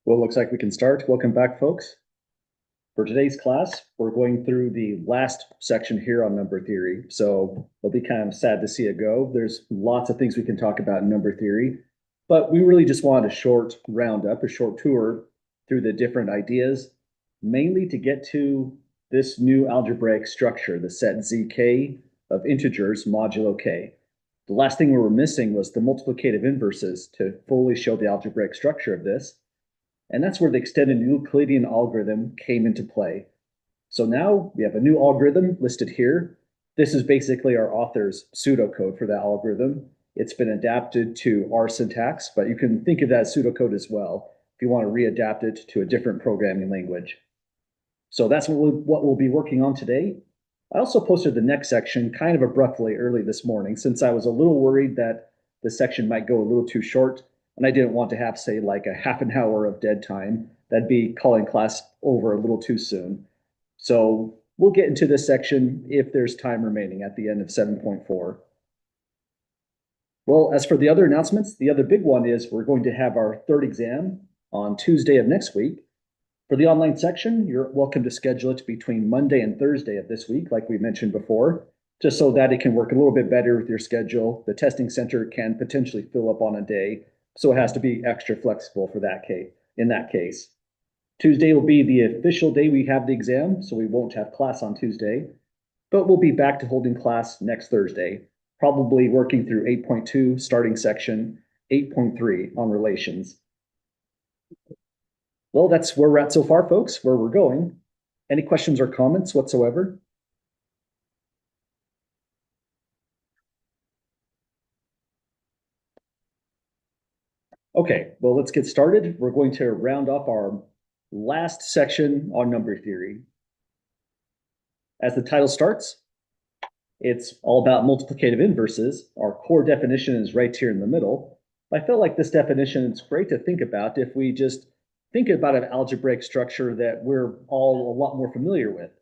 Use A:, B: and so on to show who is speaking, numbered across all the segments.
A: Well, it looks like we can start. Welcome back, folks. For today's class, we're going through the last section here on number theory. So it'll be kind of sad to see it go. There's lots of things we can talk about in number theory, but we really just wanted a short roundup, a short tour through the different ideas, mainly to get to this new algebraic structure, the set zk of integers modulo k. The last thing we were missing was the multiplicative inverses to fully show the algebraic structure of this. And that's where the extended Euclidean algorithm came into play. So now we have a new algorithm listed here. This is basically our author's pseudocode for that algorithm. It's been adapted to R syntax, but you can think of that as pseudocode as well if you want to readapt it to a different programming language. So that's what we'll be working on today. I also posted the next section kind of abruptly early this morning since I was a little worried that the section might go a little too short and I didn't want to have, say, like a half an hour of dead time. That'd be calling class over a little too soon. So we'll get into this section if there's time remaining at the end of 7.4. Well, as for the other announcements, the other big one is we're going to have our third exam on Tuesday of next week. For the online section, you're welcome to schedule it between Monday and Thursday of this week, like we mentioned before, just so that it can work a little bit better with your schedule. The testing center can potentially fill up on a day, so it has to be extra flexible for that case. In that case, Tuesday will be the official day we have the exam, so we won't have class on Tuesday, but we'll be back to holding class next Thursday, probably working through 8.2 starting section, 8.3 on relations. Well, that's where we're at so far, folks, where we're going. Any questions or comments whatsoever? Okay, well, let's get started. We're going to round off our last section on number theory. As the title starts, it's all about multiplicative inverses. Our core definition is right here in the middle. I felt like this definition is great to think about if we just think about an algebraic structure that we're all a lot more familiar with,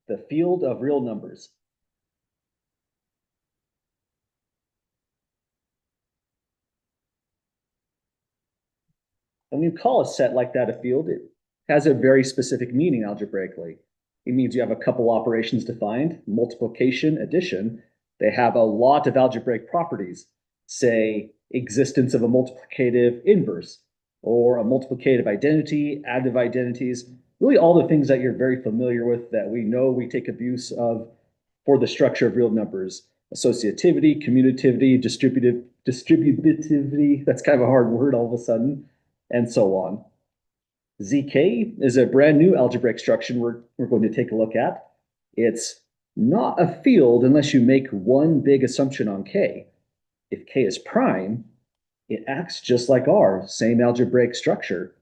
A: the field of real numbers. When you call a set like that a field, it has a very specific meaning algebraically. It means you have a couple operations defined, multiplication, addition. They have a lot of algebraic properties, say existence of a multiplicative inverse, or a multiplicative identity, additive identities, really all the things that you're very familiar with that we know we take abuse of for the structure of real numbers. Associativity, commutativity, distributivity, that's kind of a hard word all of a sudden, and so on. ZK is a brand new algebraic structure we're going to take a look at. It's not a field unless you make one big assumption on K. If K is prime, it acts just like R, same algebraic structure.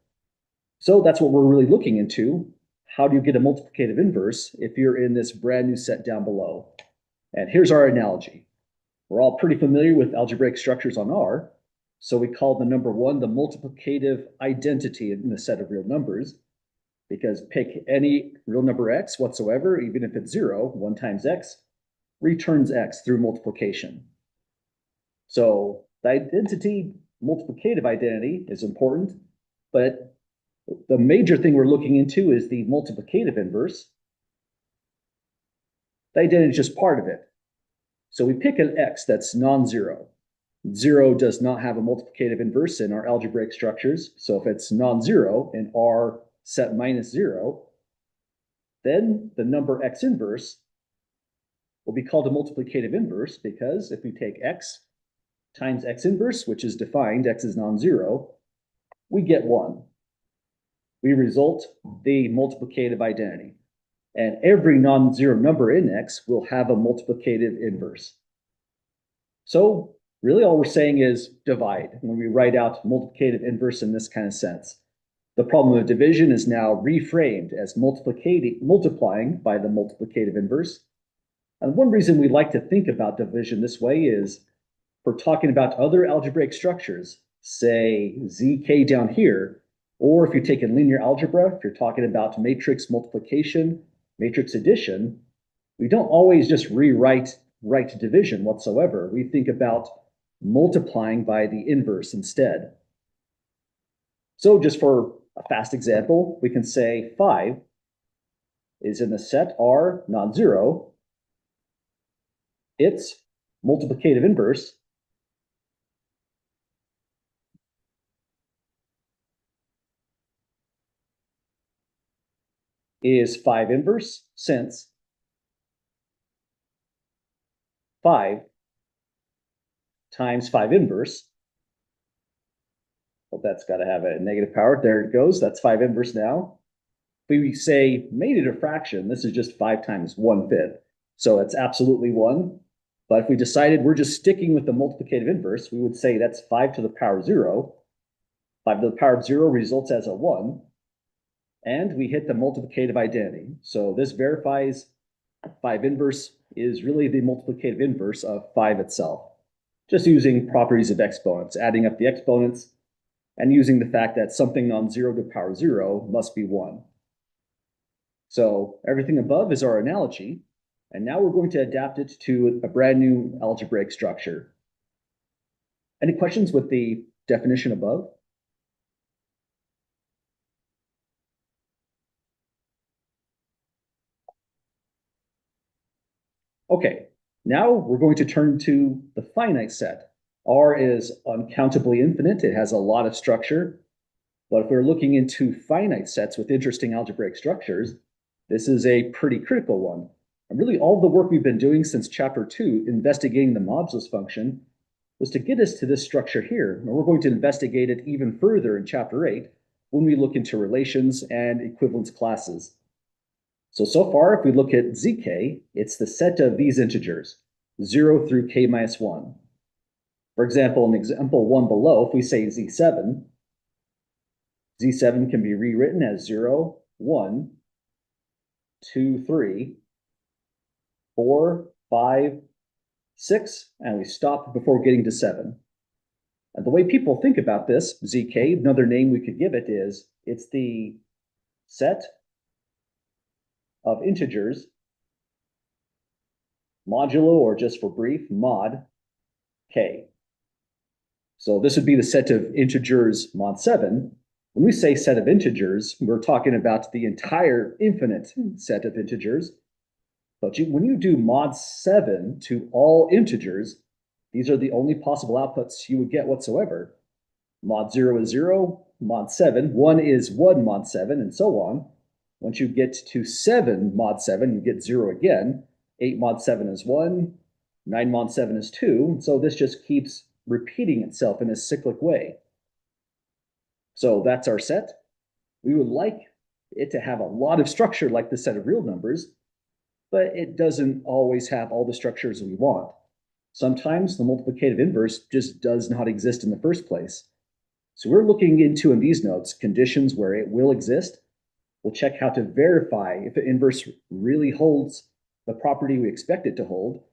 A: So that's what we're really looking into. How do you get a multiplicative inverse if you're in this brand new set down below? And here's our analogy. We're all pretty familiar with algebraic structures on R. So we call the number one the multiplicative identity in the set of real numbers, because pick any real number x whatsoever, even if it's 0, 1 times x, returns x through multiplication. So the identity, multiplicative identity is important, but the major thing we're looking into is the multiplicative inverse. The identity is just part of it. So we pick an x that's non-zero. 0 does not have a multiplicative inverse in our algebraic structures. So if it's non-zero in R set minus 0, then the number x inverse will be called a multiplicative inverse, because if we take x times x inverse, which is defined, x is non-zero, we get 1. We result the multiplicative identity. And every non-zero number in X will have a multiplicative inverse. So really all we're saying is divide when we write out multiplicative inverse in this kind of sense. The problem of division is now reframed as multiplying by the multiplicative inverse. And one reason we like to think about division this way is for talking about other algebraic structures, say ZK down here, or if you're taking linear algebra, if you're talking about matrix multiplication, matrix addition, we don't always just rewrite division whatsoever. We think about multiplying by the inverse instead. So just for a fast example, we can say 5 is in the set R non-zero. Its multiplicative inverse is 5 inverse, since 5 times 5 inverse, well, that's got to have a negative power. There it goes. That's 5 inverse now. If we say made it a fraction, this is just 5 times 1/5. So it's absolutely 1. But if we decided we're just sticking with the multiplicative inverse, we would say that's 5 to the power 0. 5 to the power of 0 results as a 1. And we hit the multiplicative identity. So this verifies 5 inverse is really the multiplicative inverse of 5 itself. Just using properties of exponents, adding up the exponents, and using the fact that something non-zero to the power 0 must be 1. So everything above is our analogy, and now we're going to adapt it to a brand new algebraic structure. Any questions with the definition above? Okay, now we're going to turn to the finite set. R is uncountably infinite. It has a lot of structure. But if we're looking into finite sets with interesting algebraic structures, this is a pretty critical one. And really all the work we've been doing since chapter 2, investigating the modulus function, was to get us to this structure here. And we're going to investigate it even further in chapter 8 when we look into relations and equivalence classes. So far, if we look at zk, it's the set of these integers, 0 through k minus 1. For example, in example 1 below, if we say z7, z7 can be rewritten as 0, 1, 2, 3, 4, 5, 6, and we stop before getting to 7. And the way people think about this, zk, another name we could give it is, it's the set of integers modulo, or just for brief, mod k. So this would be the set of integers mod 7. When we say set of integers, we're talking about the entire infinite set of integers. But when you do mod 7 to all integers, these are the only possible outputs you would get whatsoever. Mod 0 is 0, mod 7, 1 is 1 mod 7, and so on. Once you get to 7 mod 7, you get 0 again. 8 mod 7 is 1, 9 mod 7 is 2. So this just keeps repeating itself in a cyclic way. So that's our set. We would like it to have a lot of structure like the set of real numbers, but it doesn't always have all the structures we want. Sometimes the multiplicative inverse just does not exist in the first place. So we're looking into, in these notes, conditions where it will exist. We'll check how to verify if the inverse really holds the property we expect it to hold,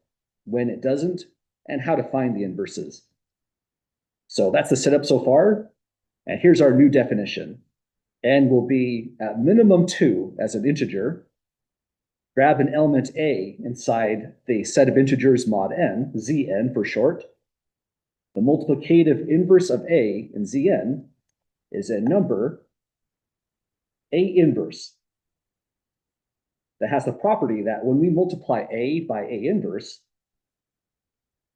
A: when it doesn't, and how to find the inverses. So that's the setup so far. And here's our new definition. N will be at minimum 2 as an integer. Grab an element A inside the set of integers mod n, Zn for short. The multiplicative inverse of A in Zn is a number A inverse that has the property that when we multiply A by A inverse,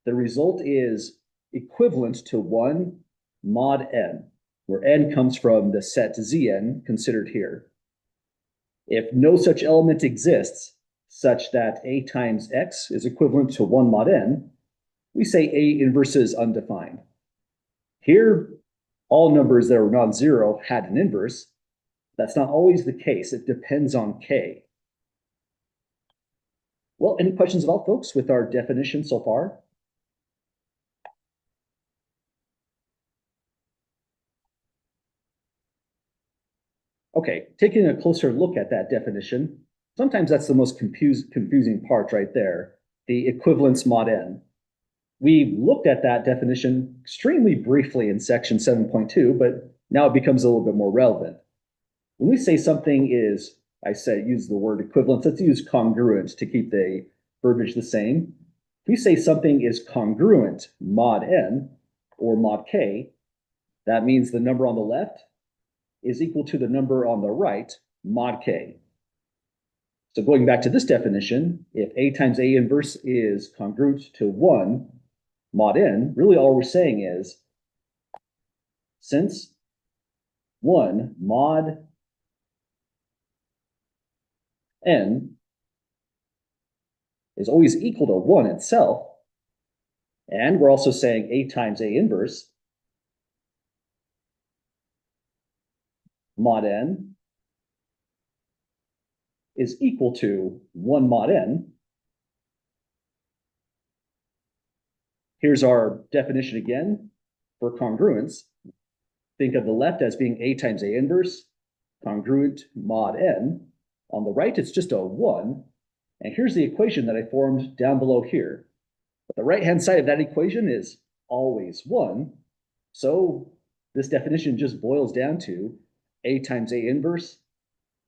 A: the result is equivalent to 1 mod n, where n comes from the set Zn considered here. If no such element exists, such that A times x is equivalent to 1 mod n, we say A inverse is undefined. Here, all numbers that are non-zero had an inverse. That's not always the case. It depends on k. Well, any questions at all, folks, with our definition so far? Okay, taking a closer look at that definition, sometimes that's the most confusing part right there, the equivalence mod n. We looked at that definition extremely briefly in section 7.2, but now it becomes a little bit more relevant. When we say something is, use the word equivalence, let's use congruent to keep the verbiage the same. If we say something is congruent mod n or mod k, that means the number on the left is equal to the number on the right, mod k. So going back to this definition, if A times A inverse is congruent to 1 mod n, really all we're saying is, since 1 mod n is always equal to 1 itself, and we're also saying A times A inverse mod n is equal to 1 mod n. Here's our definition again for congruence. Think of the left as being A times A inverse, congruent mod n. On the right, it's just a 1. And here's the equation that I formed down below here. But the right-hand side of that equation is always 1. So this definition just boils down to A times A inverse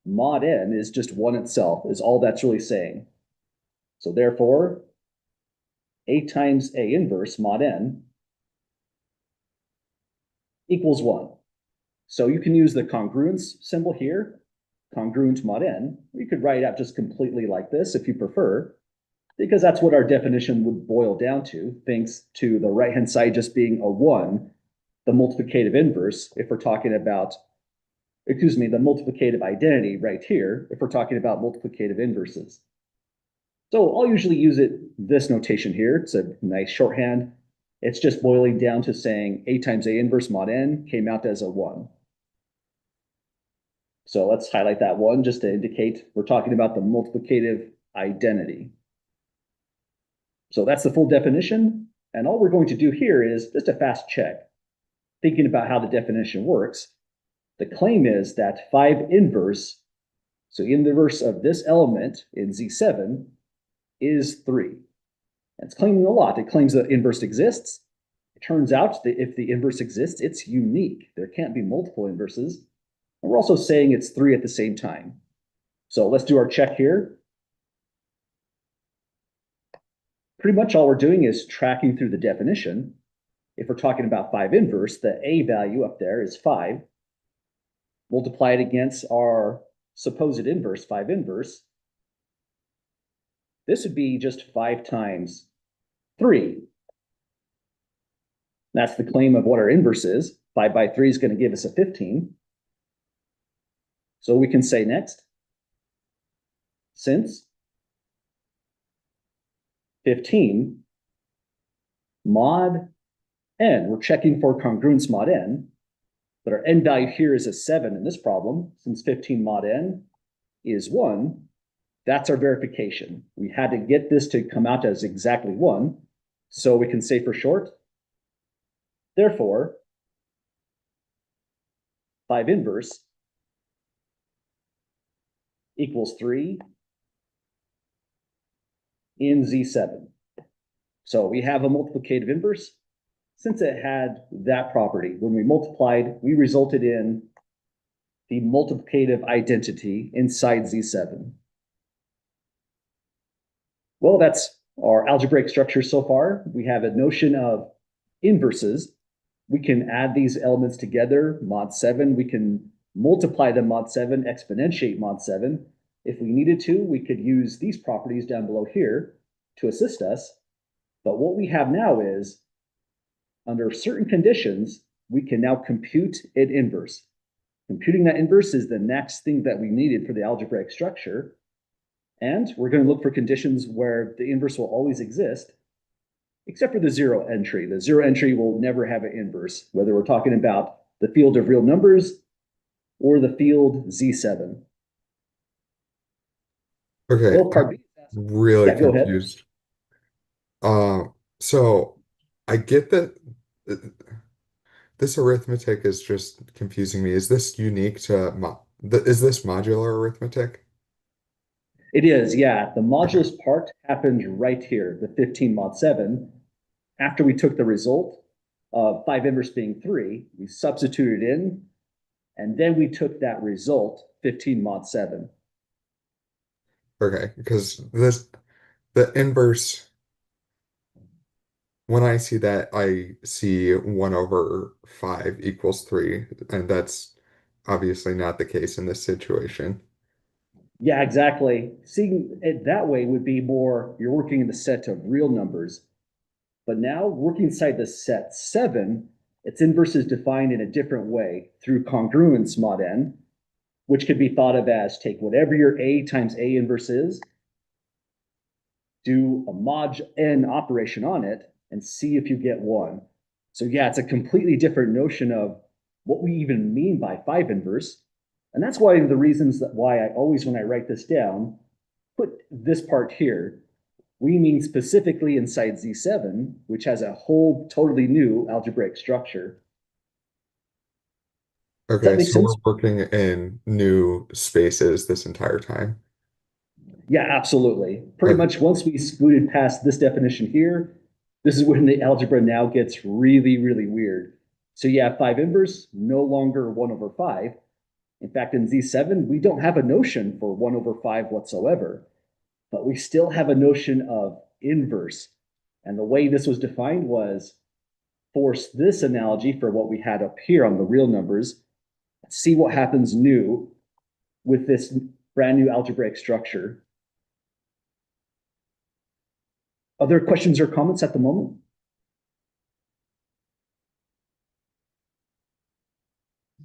A: mod n is just 1 itself, is all that's really saying. So therefore, A times A inverse mod n equals 1. So you can use the congruence symbol here, congruent mod n. You could write it out just completely like this if you prefer, because that's what our definition would boil down to, thanks to the right-hand side just being a 1, the multiplicative inverse, if we're talking about, excuse me, the multiplicative identity right here, if we're talking about multiplicative inverses. So I'll usually use this notation here. It's a nice shorthand. It's just boiling down to saying A times A inverse mod n came out as a 1. So let's highlight that 1 just to indicate we're talking about the multiplicative identity. So that's the full definition. And all we're going to do here is just a fast check, thinking about how the definition works. The claim is that 5 inverse, so in the inverse of this element in Z7, is 3. And it's claiming a lot. It claims that inverse exists. It turns out that if the inverse exists, it's unique. There can't be multiple inverses. And we're also saying it's 3 at the same time. So let's do our check here. Pretty much all we're doing is tracking through the definition. If we're talking about 5 inverse, the A value up there is 5. Multiply it against our supposed inverse, 5 inverse. This would be just 5 times 3. That's the claim of what our inverse is. 5 by 3 is going to give us a 15. So we can say next, since 15 mod n, we're checking for congruence mod n, but our n value here is a 7 in this problem. Since 15 mod n is 1, that's our verification. We had to get this to come out as exactly 1, so we can say for short, therefore, 5 inverse equals 3 in Z7. So we have a multiplicative inverse. Since it had that property, when we multiplied, we resulted in the multiplicative identity inside Z7. Well, that's our algebraic structure so far. We have a notion of inverses. We can add these elements together, mod 7. We can multiply them mod 7, exponentiate mod 7. If we needed to, we could use these properties down below here to assist us. But what we have now is, under certain conditions, we can now compute an inverse. Computing that inverse is the next thing that we needed for the algebraic structure. And we're going to look for conditions where the inverse will always exist, except for the zero entry. The zero entry will never have an inverse, whether we're talking about the field of real numbers or the field Z7.
B: Okay,
A: Well, part
B: I'm
A: B.
B: really
A: Yeah, go ahead.
B: confused. So I get that this arithmetic is just confusing me. Is this unique to is this modular arithmetic?
A: It is, yeah. The
B: Okay.
A: modulus part happened right here, the 15 mod 7. After we took the result of 5 inverse being 3, we substituted in, and then we took that result, 15 mod 7.
B: Okay, because the inverse, when I see that, I see 1 over 5 equals 3, and that's obviously not the case in this situation.
A: Yeah, exactly. Seeing it that way would be more, you're working in the set of real numbers. But now working inside the set seven, its inverse is defined in a different way through congruence mod n, which could be thought of as take whatever your A times A inverse is, do a mod n operation on it, and see if you get one. So yeah, it's a completely different notion of what we even mean by five inverse. And that's why the reasons that why I always, when I write this down, put this part here. We mean specifically inside Z7, which has a whole totally new algebraic structure. Does that
B: Okay,
A: make
B: so we're
A: sense?
B: working in new spaces this entire time.
A: Yeah, absolutely. Pretty
B: Okay.
A: much once we scooted past this definition here, this is when the algebra now gets really, really weird. So yeah, five inverse, no longer one over five. In fact, in Z7, we don't have a notion for one over five whatsoever, but we still have a notion of inverse. And the way this was defined was force this analogy for what we had up here on the real numbers, see what happens new with this brand new algebraic structure. Other questions or comments at the moment?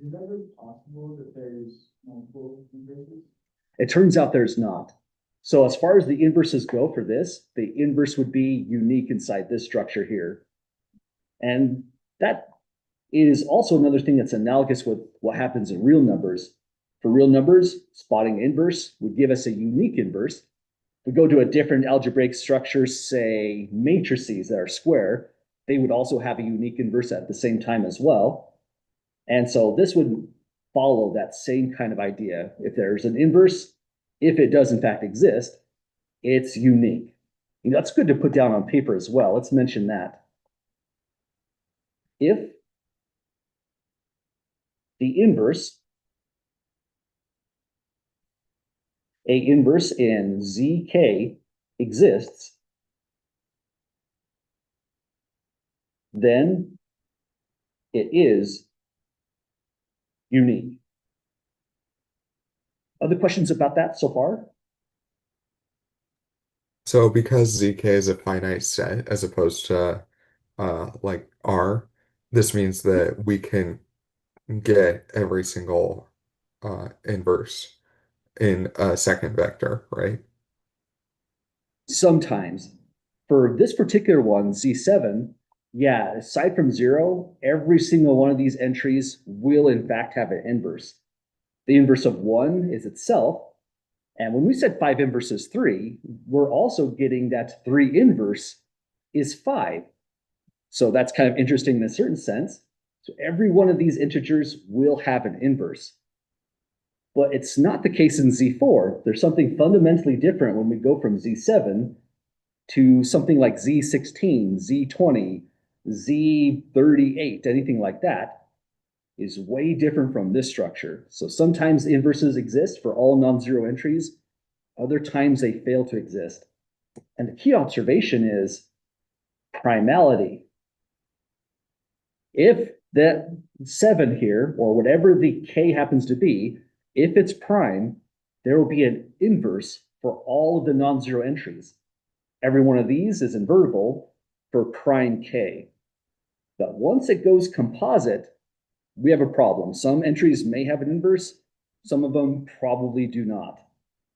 C: Is it ever possible that there's multiple inverses?
A: It turns out there's not. So as far as the inverses go for this, the inverse would be unique inside this structure here. And that is also another thing that's analogous with what happens in real numbers. For real numbers, spotting inverse would give us a unique inverse. If we go to a different algebraic structure, say matrices that are square, they would also have a unique inverse at the same time as well. And so this would follow that same kind of idea. If there's an inverse, if it does in fact exist, it's unique. That's good to put down on paper as well. Let's mention that. If the inverse, A inverse in ZK exists, then it is unique. Other questions about that so far?
B: So because ZK is a finite set as opposed to like R, this means that we can get every single inverse in a second vector, right?
A: Sometimes. For this particular one, Z7, yeah, aside from zero, every single one of these entries will in fact have an inverse. The inverse of one is itself. And when we said five inverse is three, we're also getting that three inverse is five. So that's kind of interesting in a certain sense. So every one of these integers will have an inverse. But it's not the case in Z4. There's something fundamentally different when we go from Z7 to something like Z16, Z20, Z38, anything like that is way different from this structure. So sometimes inverses exist for all non-zero entries. Other times they fail to exist. And the key observation is primality. If that seven here, or whatever the K happens to be, if it's prime, there will be an inverse for all of the non-zero entries. Every one of these is invertible for prime K. But once it goes composite, we have a problem. Some entries may have an inverse, some of them probably do not.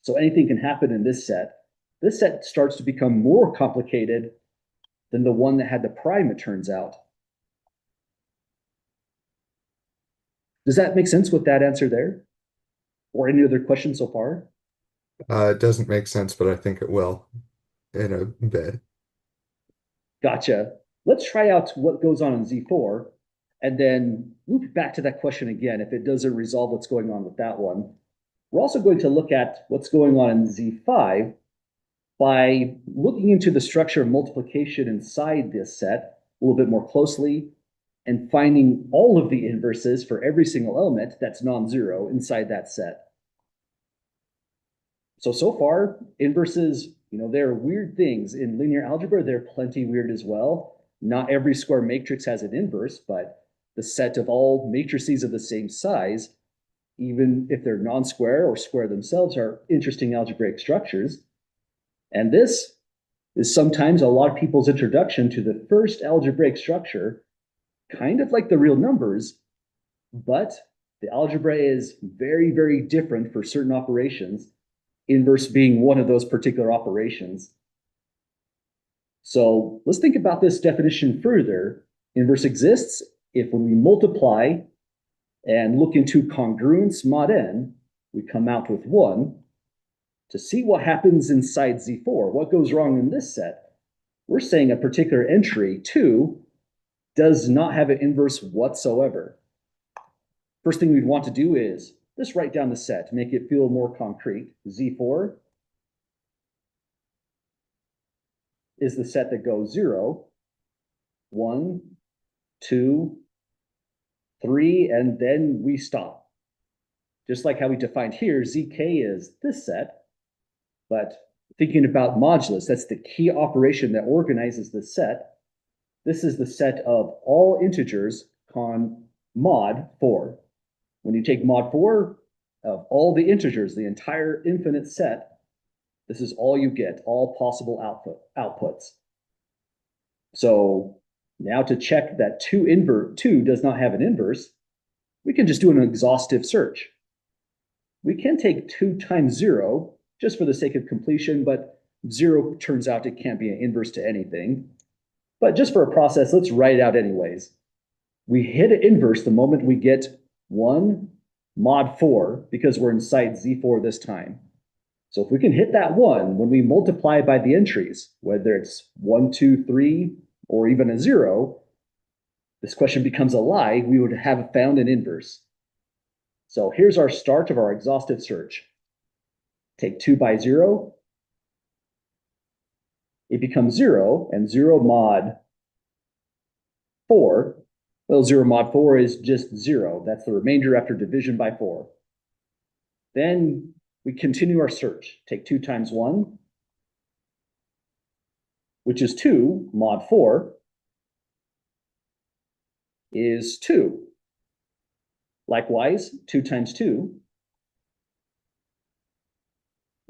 A: So anything can happen in this set. This set starts to become more complicated than the one that had the prime, it turns out. Does that make sense with that answer there? Or any other questions so far?
B: It doesn't make sense, but I think it will in a bit.
A: Gotcha. Let's try out what goes on in Z4 and then loop back to that question again if it doesn't resolve what's going on with that one. We're also going to look at what's going on in Z5 by looking into the structure of multiplication inside this set a little bit more closely and finding all of the inverses for every single element that's non-zero inside that set. So far, inverses, they're weird things. In linear algebra, they're plenty weird as well. Not every square matrix has an inverse, but the set of all matrices of the same size even if they're non-square or square themselves, are interesting algebraic structures. And this is sometimes a lot of people's introduction to the first algebraic structure, kind of like the real numbers, but the algebra is very, very different for certain operations, inverse being one of those particular operations. So let's think about this definition further. Inverse exists if when we multiply and look into congruence mod n, we come out with 1. To see what happens inside Z4, what goes wrong in this set, we're saying a particular entry, 2, does not have an inverse whatsoever. First thing we'd want to do is just write down the set to make it feel more concrete. Z4 is the set that goes 0, 1, 2, 3, and then we stop. Just like how we defined here, ZK is this set, but thinking about modulus, that's the key operation that organizes the set. This is the set of all integers con mod 4. When you take mod 4 of all the integers, the entire infinite set, this is all you get, all possible outputs. So now to check that 2 does not have an inverse, we can just do an exhaustive search. We can take 2 times 0 just for the sake of completion, but 0 turns out it can't be an inverse to anything. But just for a process, let's write it out anyways. We hit an inverse the moment we get 1 mod 4 because we're inside Z4 this time. So if we can hit that 1 when we multiply by the entries, whether it's 1, 2, 3, or even a 0, this question becomes a lie. We would have found an inverse. So here's our start of our exhaustive search. Take 2 by 0. It becomes 0, and 0 mod 4. Well, 0 mod 4 is just 0. That's the remainder after division by 4. Then we continue our search. Take 2 times 1, which is 2. Mod 4 is 2. Likewise, 2 times 2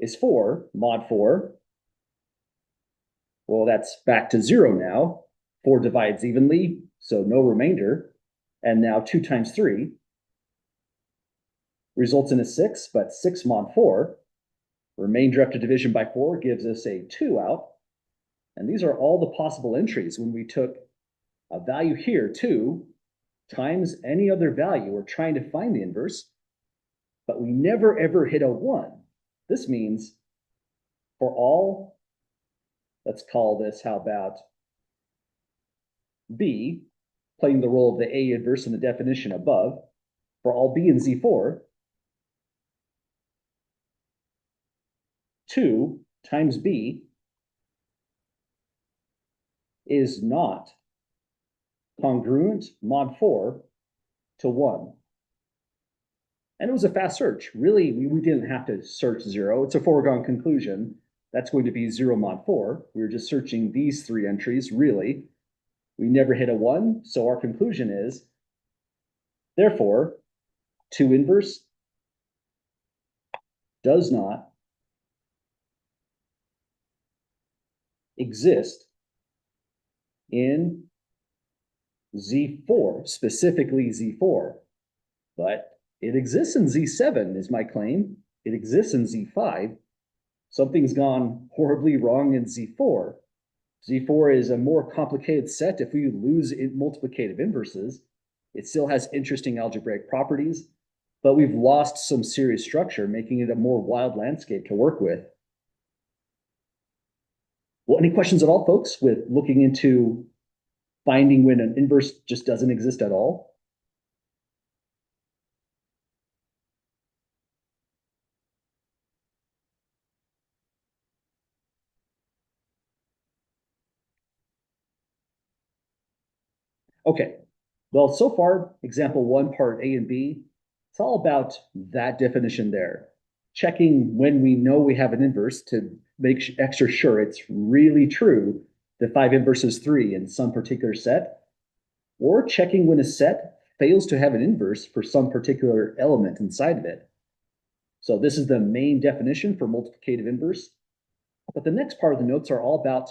A: is 4. Mod 4. Well, that's back to 0 now. 4 divides evenly, so no remainder. And now 2 times 3 results in a 6, but 6 mod 4. Remainder after division by 4 gives us a 2 out. And these are all the possible entries when we took a value here, 2, times any other value. We're trying to find the inverse, but we never ever hit a 1. This means for all, let's call this, how about B, playing the role of the A inverse in the definition above, for all B in Z4, 2 times B is not congruent mod 4 to 1. And it was a fast search. Really, we didn't have to search 0. It's a foregone conclusion. That's going to be 0 mod 4. We were just searching these 3 entries, really. We never hit a 1, so our conclusion is, therefore, 2 inverse does not exist in Z4, specifically Z4, but it exists in Z7 is my claim. It exists in Z5. Something's gone horribly wrong in Z4. Z4 is a more complicated set. If we lose multiplicative inverses, it still has interesting algebraic properties, but we've lost some serious structure, making it a more wild landscape to work with. Well, any questions at all, folks, with looking into finding when an inverse just doesn't exist at all? Okay, well, so far, example 1, part A and B, it's all about that definition there. Checking when we know we have an inverse to make extra sure it's really true that 5 inverses 3 in some particular set, or checking when a set fails to have an inverse for some particular element inside of it. So this is the main definition for multiplicative inverse. But the next part of the notes are all about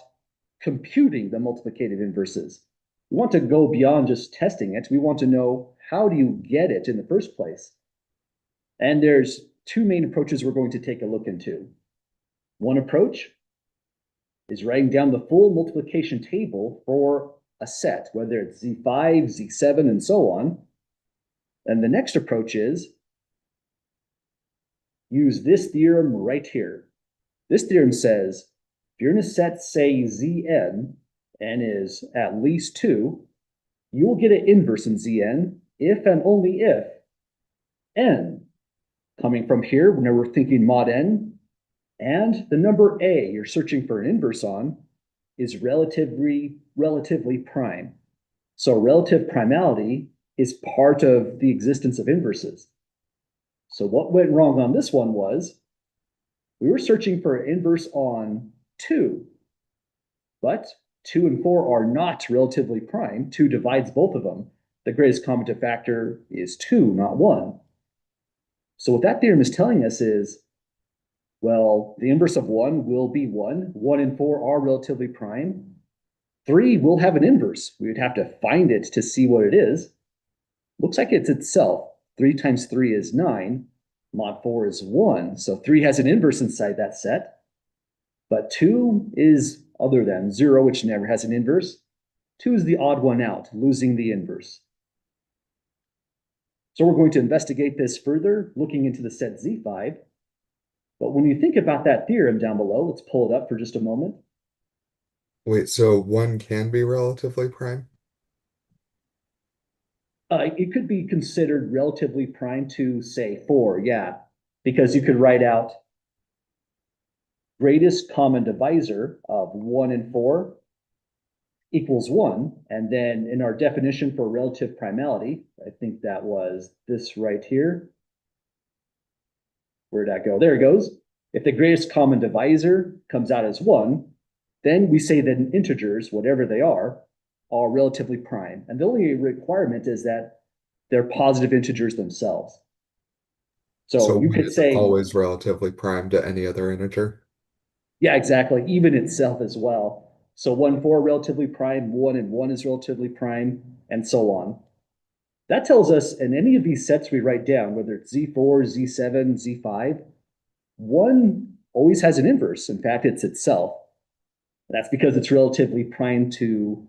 A: computing the multiplicative inverses. We want to go beyond just testing it. We want to know, how do you get it in the first place? And there's two main approaches we're going to take a look into. One approach is writing down the full multiplication table for a set, whether it's Z5, Z7, and so on. And the next approach is use this theorem right here. This theorem says, if you're in a set, say Zn, n is at least 2, you will get an inverse in Zn if and only if n, coming from here, whenever we're thinking mod n, and the number a you're searching for an inverse on is relatively prime. So relative primality is part of the existence of inverses. So what went wrong on this one was we were searching for an inverse on 2, but 2 and 4 are not relatively prime. 2 divides both of them. The greatest common factor is 2, not 1. So what that theorem is telling us is, well, the inverse of 1 will be 1. 1 and 4 are relatively prime. 3 will have an inverse. We would have to find it to see what it is. Looks like it's itself. 3 times 3 is 9. Mod 4 is 1. So 3 has an inverse inside that set. But 2 is other than 0, which never has an inverse. 2 is the odd one out, losing the inverse. So we're going to investigate this further, looking into the set Z5. But when you think about that theorem down below, let's pull it up for just a moment.
B: Wait, so 1 can be relatively prime?
A: It could be considered relatively prime to, say, 4, yeah. Because you could write out greatest common divisor of 1 and 4 equals 1. And then in our definition for relative primality, I think that was this right here. Where'd that go? There it goes. If the greatest common divisor comes out as 1, then we say that integers, whatever they are relatively prime. And the only requirement is that they're positive integers themselves. So you could say
B: always relatively prime to any other integer.
A: Yeah, exactly. Even itself as well. So 1, 4 relatively prime, 1 and 1 is relatively prime, and so on. That tells us in any of these sets we write down, whether it's Z4, Z7, Z5, 1 always has an inverse. In fact, it's itself. That's because it's relatively prime to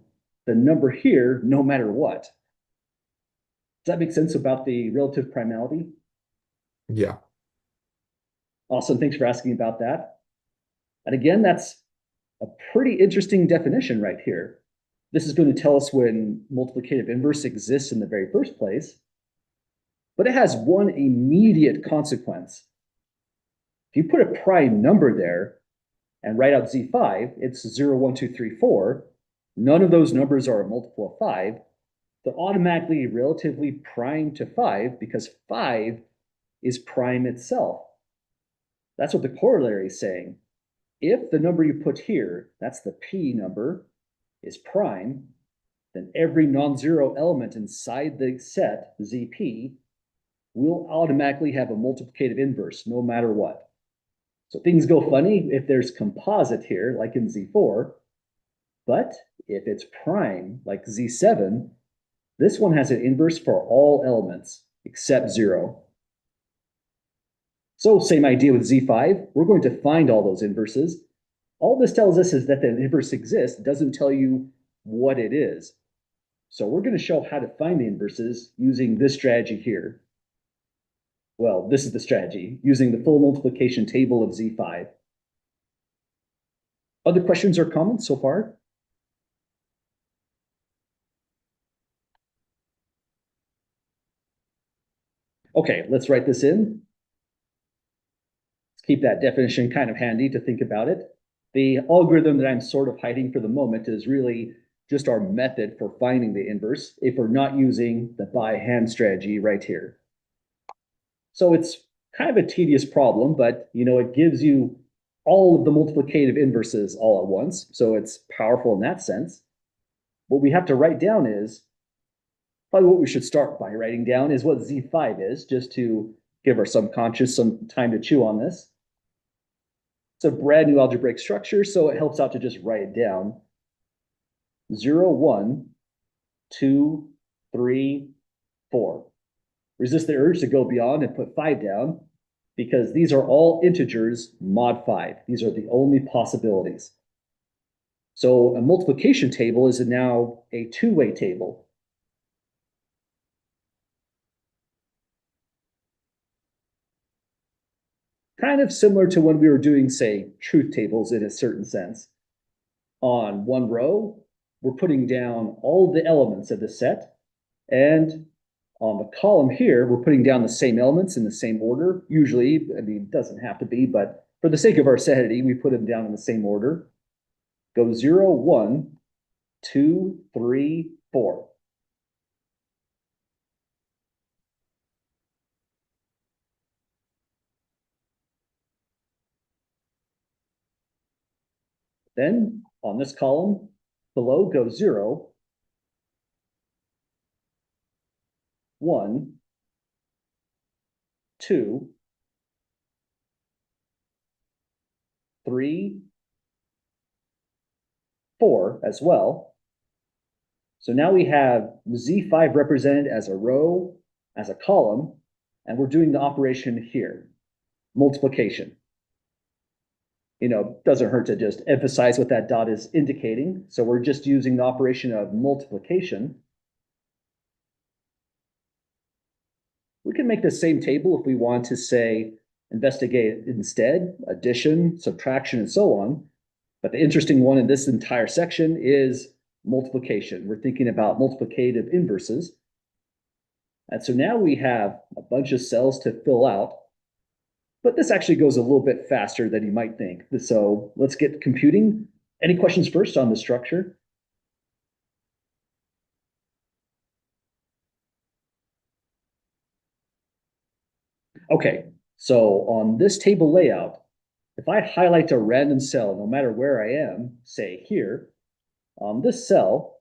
A: the number here, no matter what. Does that make sense about the relative primality?
B: Yeah.
A: Awesome. Thanks for asking about that. And again, that's a pretty interesting definition right here. This is going to tell us when multiplicative inverse exists in the very first place. But it has one immediate consequence. If you put a prime number there and write out Z5, it's 0, 1, 2, 3, 4. None of those numbers are a multiple of 5. They're automatically relatively prime to 5 because 5 is prime itself. That's what the corollary is saying. If the number you put here, that's the P number, is prime, then every non-zero element inside the set, ZP, will automatically have a multiplicative inverse, no matter what. So things go funny if there's composite here, like in Z4, but if it's prime, like Z7, this one has an inverse for all elements except 0. So same idea with Z5. We're going to find all those inverses. All this tells us is that the inverse exists. It doesn't tell you what it is. So we're going to show how to find the inverses using this strategy here. Well, this is the strategy, using the full multiplication table of Z5. Other questions or comments so far? Okay, let's write this in. Let's keep that definition kind of handy to think about it. The algorithm that I'm sort of hiding for the moment is really just our method for finding the inverse if we're not using the by hand strategy right here. So it's kind of a tedious problem, but it gives you all of the multiplicative inverses all at once. So it's powerful in that sense. What we have to write down is probably what we should start by writing down is what Z5 is, just to give our subconscious some time to chew on this. It's a brand new algebraic structure, so it helps out to just write it down. 0, 1, 2, 3, 4. Resist the urge to go beyond and put 5 down, because these are all integers mod 5. These are the only possibilities. So a multiplication table is now a two-way table. Kind of similar to when we were doing, say, truth tables in a certain sense. On one row, we're putting down all the elements of the set, and on the column here, we're putting down the same elements in the same order. Usually, I mean, it doesn't have to be, but for the sake of our sanity, we put them down in the same order. Go 0, 1, 2, 3, 4. Then on this column below, go 0, 1, 2, 3, 4 as well. So now we have Z5 represented as a row, as a column, and we're doing the operation here, multiplication. You know, doesn't hurt to just emphasize what that dot is indicating. So we're just using the operation of multiplication. We can make the same table if we want to say, investigate instead, addition, subtraction, and so on. But the interesting one in this entire section is multiplication. We're thinking about multiplicative inverses. And so now we have a bunch of cells to fill out. But this actually goes a little bit faster than you might think. So let's get computing. Any questions first on the structure? Okay, so on this table layout, if I highlight a random cell, no matter where I am, say here, on this cell,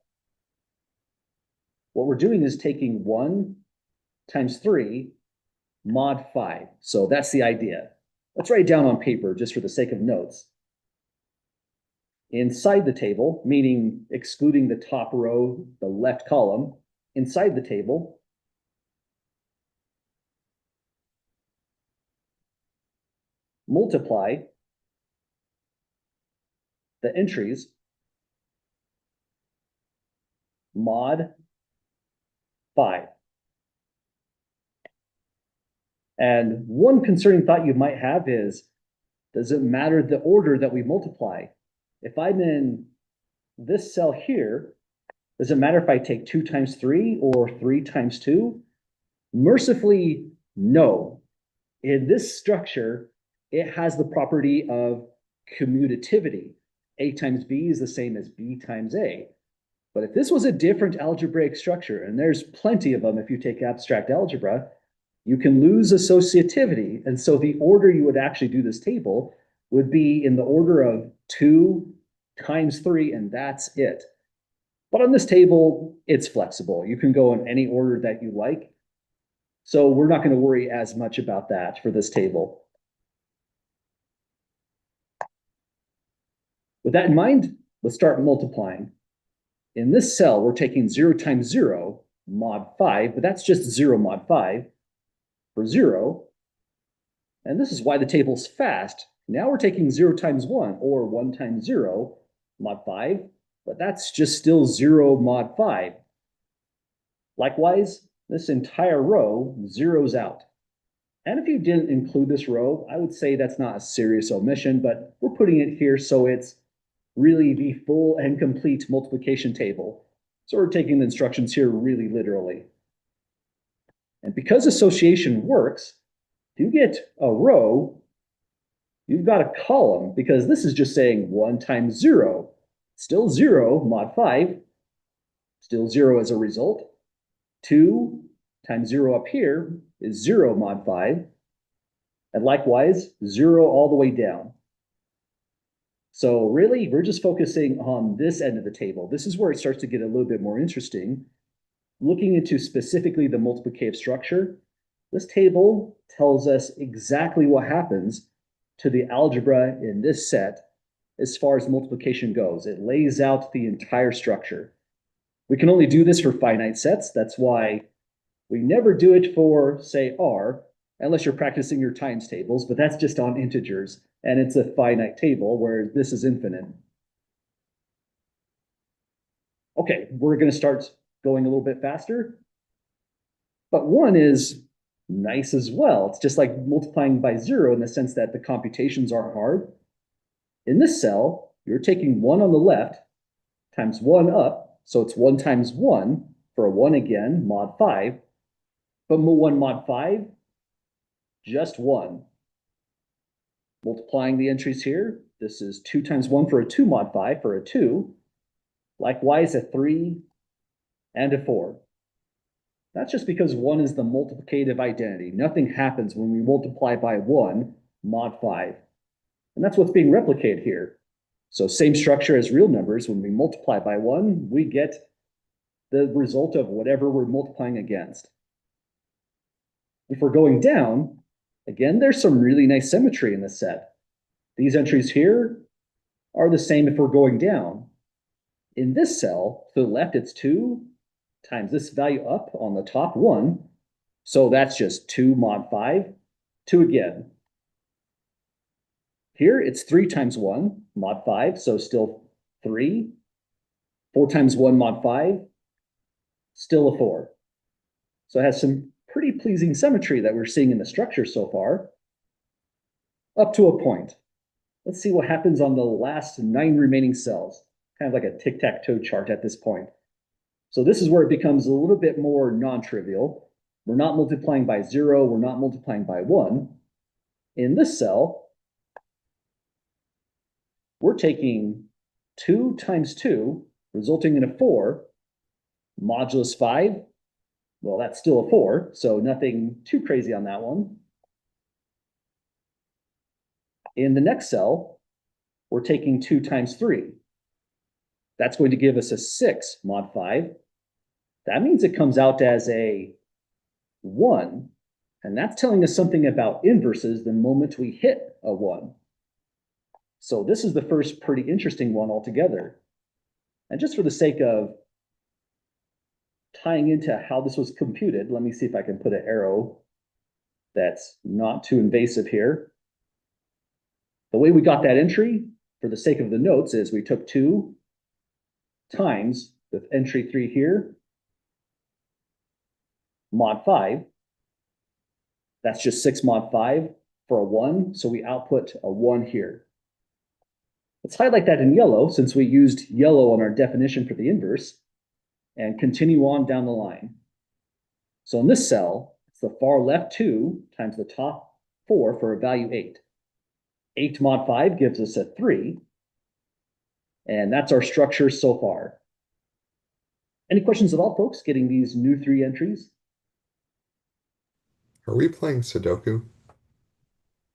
A: what we're doing is taking 1 times 3 mod 5. So that's the idea. Let's write it down on paper just for the sake of notes. Inside the table, meaning excluding the top row, the left column, inside the table, multiply the entries mod 5. And one concerning thought you might have is, does it matter the order that we multiply? If I'm in this cell here, does it matter if I take 2 times 3 or 3 times 2? Mercifully, no. In this structure, it has the property of commutativity. A times B is the same as B times A. But if this was a different algebraic structure, and there's plenty of them if you take abstract algebra, you can lose associativity. And so the order you would actually do this table would be in the order of 2 times 3, and that's it. But on this table, it's flexible. You can go in any order that you like. So we're not going to worry as much about that for this table. With that in mind, let's start multiplying. In this cell, we're taking 0 times 0, mod 5, but that's just 0 mod 5 for 0. And this is why the table's fast. Now we're taking 0 times 1, or 1 times 0, mod 5, but that's just still 0 mod 5. Likewise, this entire row zeroes out. And if you didn't include this row, I would say that's not a serious omission, but we're putting it here so it's really the full and complete multiplication table. So we're taking the instructions here really literally. And because association works, if you get a row, you've got a column, because this is just saying 1 times 0, still 0 mod 5, still 0 as a result. 2 times 0 up here is 0 mod 5, and likewise 0 all the way down. So really, we're just focusing on this end of the table. This is where it starts to get a little bit more interesting. looking into specifically the multiplicative structure, this table tells us exactly what happens to the algebra in this set as far as multiplication goes. It lays out the entire structure. We can only do this for finite sets. That's why we never do it for, say, R, unless you're practicing your times tables, but that's just on integers, and it's a finite table where this is infinite. Okay, we're going to start going a little bit faster. But 1 is nice as well. It's just like multiplying by 0 in the sense that the computations aren't hard. In this cell, you're taking 1 on the left times 1 up, so it's 1 times 1 for a 1 again, mod 5. But 1 mod 5, just 1. Multiplying the entries here, this is 2 times 1 for a 2 mod 5 for a 2. Likewise, a 3 and a 4. That's just because 1 is the multiplicative identity. Nothing happens when we multiply by 1 mod 5. And that's what's being replicated here. So same structure as real numbers. When we multiply by 1, we get the result of whatever we're multiplying against. If we're going down, again, there's some really nice symmetry in this set. These entries here are the same if we're going down. In this cell, to the left, it's 2 times this value up on the top 1. So that's just 2 mod 5, 2 again. Here, it's 3 times 1 mod 5, so still 3. 4 times 1 mod 5, still a 4. So it has some pretty pleasing symmetry that we're seeing in the structure so far, up to a point. Let's see what happens on the last 9 remaining cells, kind of like a tic-tac-toe chart at this point. So this is where it becomes a little bit more non-trivial. We're not multiplying by 0, we're not multiplying by 1. In this cell, we're taking 2 times 2, resulting in a 4, modulus 5. Well, that's still a 4, so nothing too crazy on that one. In the next cell, we're taking 2 times 3. That's going to give us a 6 mod 5. That means it comes out as a 1, and that's telling us something about inverses the moment we hit a 1. So this is the first pretty interesting one altogether. And just for the sake of tying into how this was computed, let me see if I can put an arrow that's not too invasive here. The way we got that entry, for the sake of the notes, is we took 2 times the entry 3 here, mod 5. That's just 6 mod 5 for a 1, so we output a 1 here. Let's highlight that in yellow, since we used yellow on our definition for the inverse, and continue on down the line. So in this cell, it's the far left 2 times the top 4 for a value 8. 8 mod 5 gives us a 3, and that's our structure so far. Any questions at all, folks, getting these new 3 entries?
B: Are we playing Sudoku?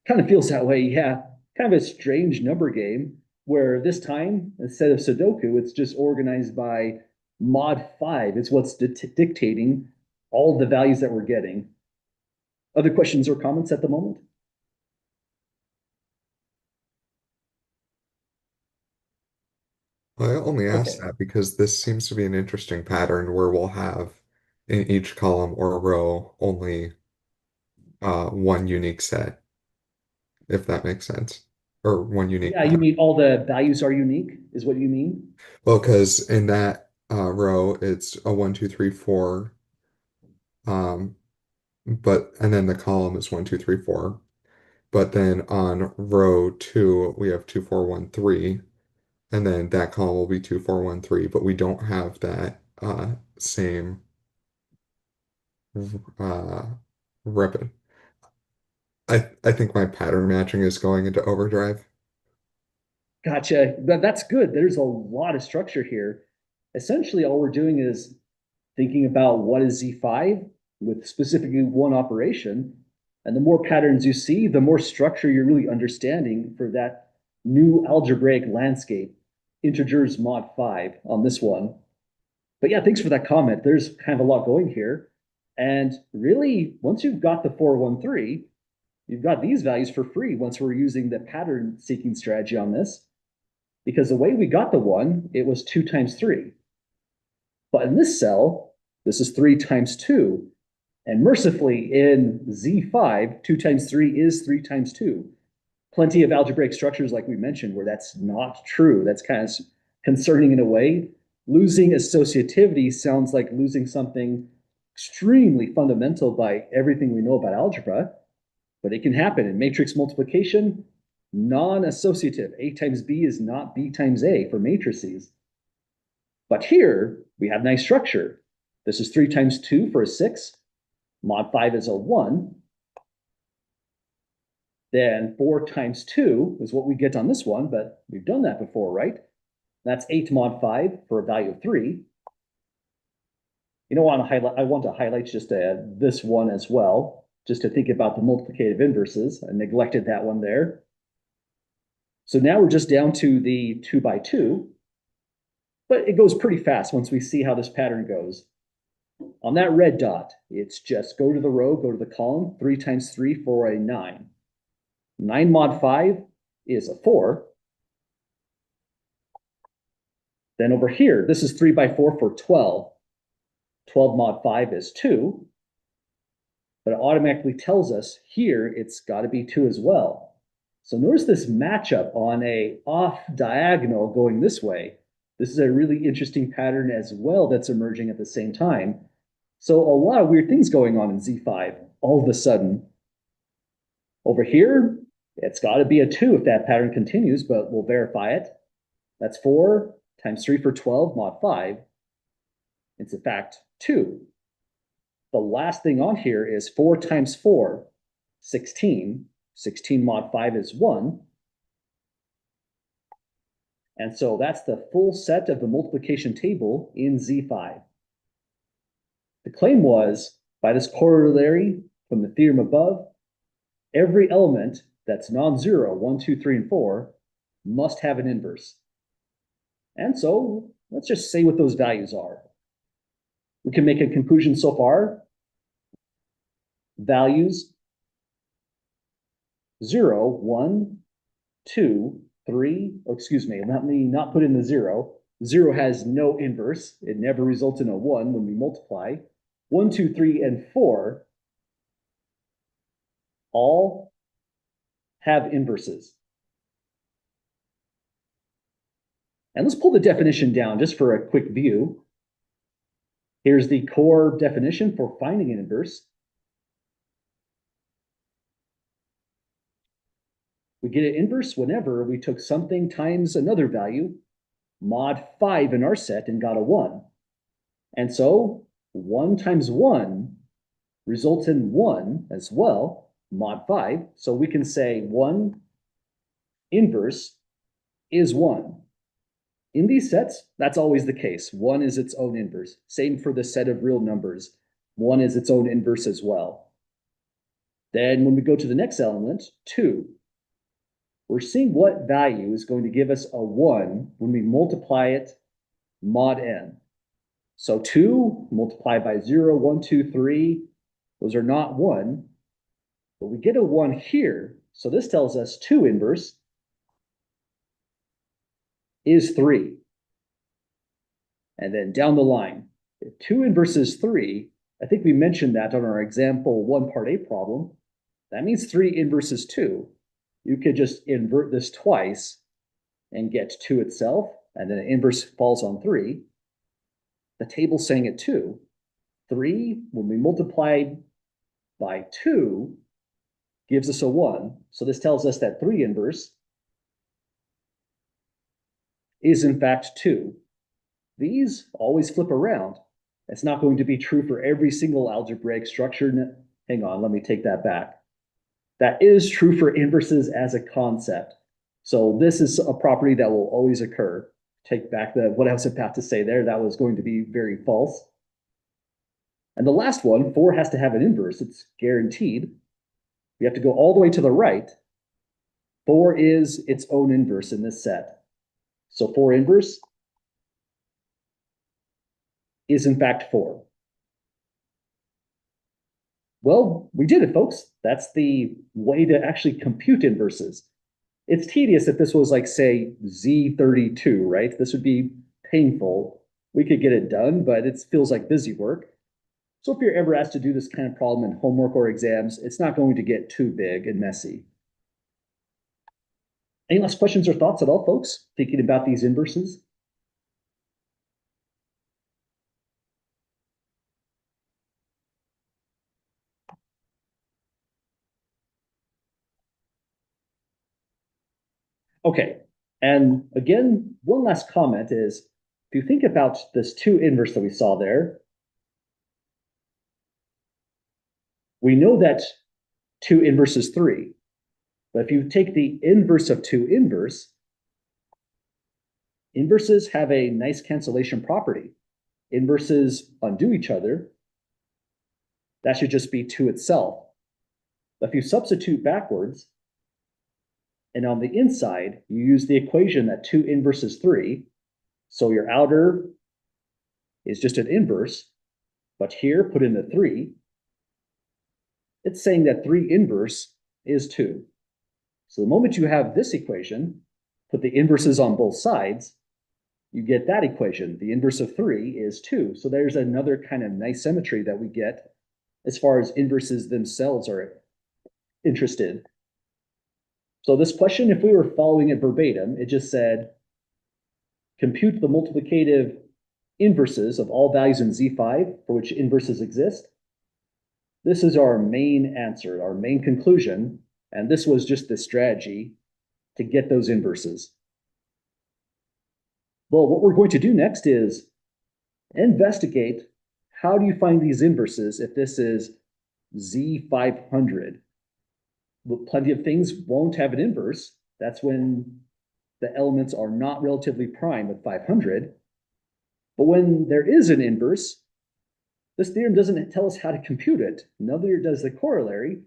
A: Kind of feels that way, yeah. Kind of a strange number game where this time, instead of Sudoku, it's just organized by mod 5. It's what's dictating all the values that we're getting. Other questions or comments at the moment?
B: I only asked
A: Okay.
B: that because this seems to be an interesting pattern where we'll have in each column or row only one unique set, if that makes sense, or one unique
A: Yeah, you
B: pattern.
A: mean all the values are unique, is what you mean?
B: Well, because in that row it's a 1, 2, 3, 4, um, and then the column is 1, 2, 3, 4. But then on row 2 we have 2, 4, 1, 3, and then that column will be 2, 4, 1, 3. But we don't have that same uh rep. I think my pattern matching is going into overdrive.
A: Gotcha. That's good. There's a lot of structure here. Essentially, all we're doing is thinking about what is Z5 with specifically one operation. And the more patterns you see, the more structure you're really understanding for that new algebraic landscape, integers mod 5 on this one. But yeah, thanks for that comment. There's kind of a lot going here. And really, once you've got the 413, you've got these values for free once we're using the pattern seeking strategy on this. Because the way we got the 1, it was 2 times 3. But in this cell, this is 3 times 2. And mercifully, in Z5, 2 times 3 is 3 times 2. Plenty of algebraic structures, like we mentioned, where that's not true. That's kind of concerning in a way. Losing associativity sounds like losing something extremely fundamental by everything we know about algebra, but it can happen in matrix multiplication. Non-associative. A times B is not B times A for matrices. But here we have nice structure. This is 3 times 2 for a 6. Mod 5 is a 1. Then 4 times 2 is what we get on this one, but we've done that before, right? That's 8 mod 5 for a value of 3. You know, I want to highlight just this one as well, just to think about the multiplicative inverses. I neglected that one there. So now we're just down to the 2 by 2, but it goes pretty fast once we see how this pattern goes. On that red dot, it's just go to the row, go to the column, 3 times 3 for a 9. 9 mod 5 is a 4. Then over here, this is 3 by 4 for 12. 12 mod 5 is 2. But it automatically tells us here it's got to be 2 as well. So notice this matchup on a off diagonal going this way. This is a really interesting pattern as well that's emerging at the same time. So a lot of weird things going on in Z5 all of a sudden. Over here, it's got to be a 2 if that pattern continues, but we'll verify it. That's 4 times 3 for 12 mod 5. It's in fact 2. The last thing on here is 4 times 4, 16. 16 mod 5 is 1. And so that's the full set of the multiplication table in Z5. The claim was, by this corollary from the theorem above, every element that's non-zero, 1, 2, 3, and 4, must have an inverse. And so let's just say what those values are. We can make a conclusion so far. Values 0, 1, 2, 3, oh, excuse me, let me not put in the 0. 0 has no inverse. It never results in a 1 when we multiply. 1, 2, 3, and 4 all have inverses. And let's pull the definition down just for a quick view. Here's the core definition for finding an inverse. We get an inverse whenever we took something times another value, mod 5 in our set, and got a 1. And so 1 times 1 results in 1 as well, mod 5. So we can say 1 inverse is 1. In these sets, that's always the case. 1 is its own inverse. Same for the set of real numbers. 1 is its own inverse as well. Then when we go to the next element, 2, we're seeing what value is going to give us a 1 when we multiply it mod n. So 2 multiplied by 0, 1, 2, 3, those are not 1, but we get a 1 here. So this tells us 2 inverse is 3. And then down the line, if 2 inverse is 3, I think we mentioned that on our example 1 part A problem, that means 3 inverse is 2. You could just invert this twice and get 2 itself, and then an inverse falls on 3. The table's saying it 2. 3, when we multiplied by 2, gives us a 1. So this tells us that 3 inverse is in fact 2. These always flip around. It's not going to be true for every single algebraic structure. Hang on, let me take that back. That is true for inverses as a concept. So this is a property that will always occur. Take back what I was about to say there. That was going to be very false. And the last one, 4 has to have an inverse. It's guaranteed. We have to go all the way to the right. 4 is its own inverse in this set. So 4 inverse is in fact 4. Well, we did it, folks. That's the way to actually compute inverses. It's tedious if this was like, say, Z32, right? This would be painful. We could get it done, but it feels like busy work. So if you're ever asked to do this kind of problem in homework or exams, it's not going to get too big and messy. Any last questions or thoughts at all, folks, thinking about these inverses? Okay, and again, one last comment is, if you think about this 2 inverse that we saw there, we know that 2 inverse is 3. But if you take the inverse of 2 inverse, inverses have a nice cancellation property. Inverses undo each other. That should just be 2 itself. But if you substitute backwards, and on the inside, you use the equation that 2 inverse is 3, so your outer is just an inverse, but here put in the 3, it's saying that 3 inverse is 2. So the moment you have this equation, put the inverses on both sides, you get that equation. The inverse of 3 is 2. So there's another kind of nice symmetry that we get as far as inverses themselves are interested. So this question, if we were following it verbatim, it just said, compute the multiplicative inverses of all values in Z5 for which inverses exist. This is our main answer, our main conclusion, and this was just the strategy to get those inverses. Well, what we're going to do next is investigate how do you find these inverses if this is Z500. Well, plenty of things won't have an inverse. That's when the elements are not relatively prime with 500. But when there is an inverse, this theorem doesn't tell us how to compute it. Neither does the corollary.